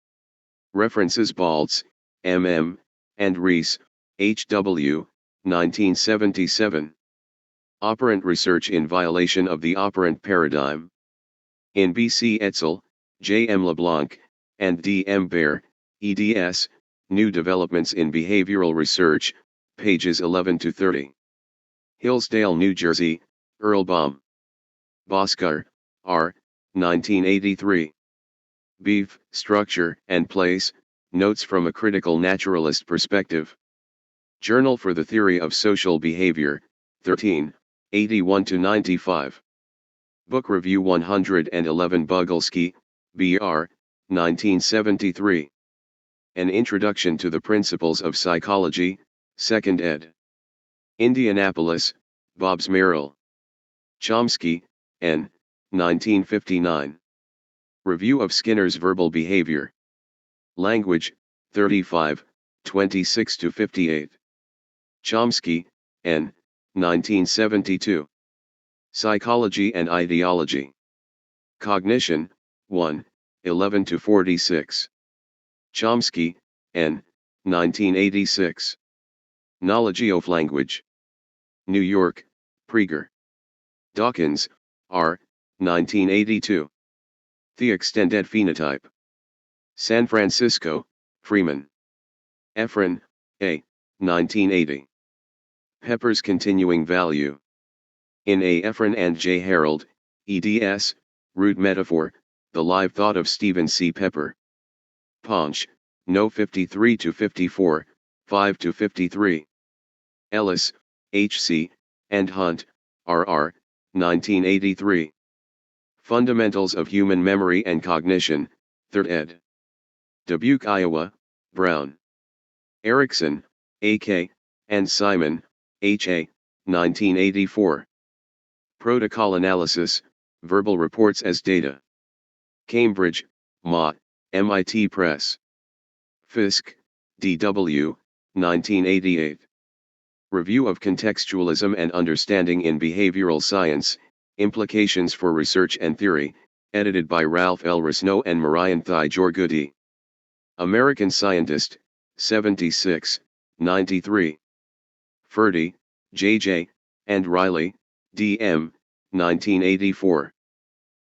References Baltz, M.M., and Rees, H.W., 1977. Operant Research in Violation of the Operant Paradigm. In B.C. Etzel, J.M. LeBlanc, and D.M. Baer, eds, New Developments in Behavioral Research, pages 11-30. Hillsdale, New Jersey, Earlbaum. Bhaskar, R., 1983. Beef, Structure, and Place, Notes from a Critical Naturalist Perspective. Journal for the Theory of Social Behavior, 13, 81-95. Book Review 111 Bugalski, B.R., 1973. An Introduction to the Principles of Psychology, 2nd ed. Indianapolis, Bobbs Merrill. Chomsky, N., 1959. Review of Skinner's Verbal Behavior. Language, 35, 26-58. Chomsky, N., 1972. Psychology and Ideology. Cognition, 1, 11-46. Chomsky, N., 1986. Knowledge of Language. New York, Praeger. Dawkins, R., 1982. The Extended Phenotype. San Francisco, Freeman. Efron, A., 1980. Pepper's Continuing Value. In A. Efron and J. Harold, eds, Root Metaphor, The Live Thought of Stephen C. Pepper. Ponch, No. 53-54, 5-53. Ellis, H.C., and Hunt, R.R., 1983. Fundamentals of Human Memory and Cognition, 3rd ed. Dubuque, Iowa, Brown. Erickson, A.K., and Simon, H.A., 1984. Protocol Analysis, Verbal Reports as Data. Cambridge, Ma., MIT Press. Fisk, D.W., 1988. Review of Contextualism and Understanding in Behavioral Science, Implications for Research and Theory, edited by Ralph L. Resneau and Marianthai Jorgudi. American Scientist, 76, 93. Ferdy, J.J., and Riley, D.M., 1984.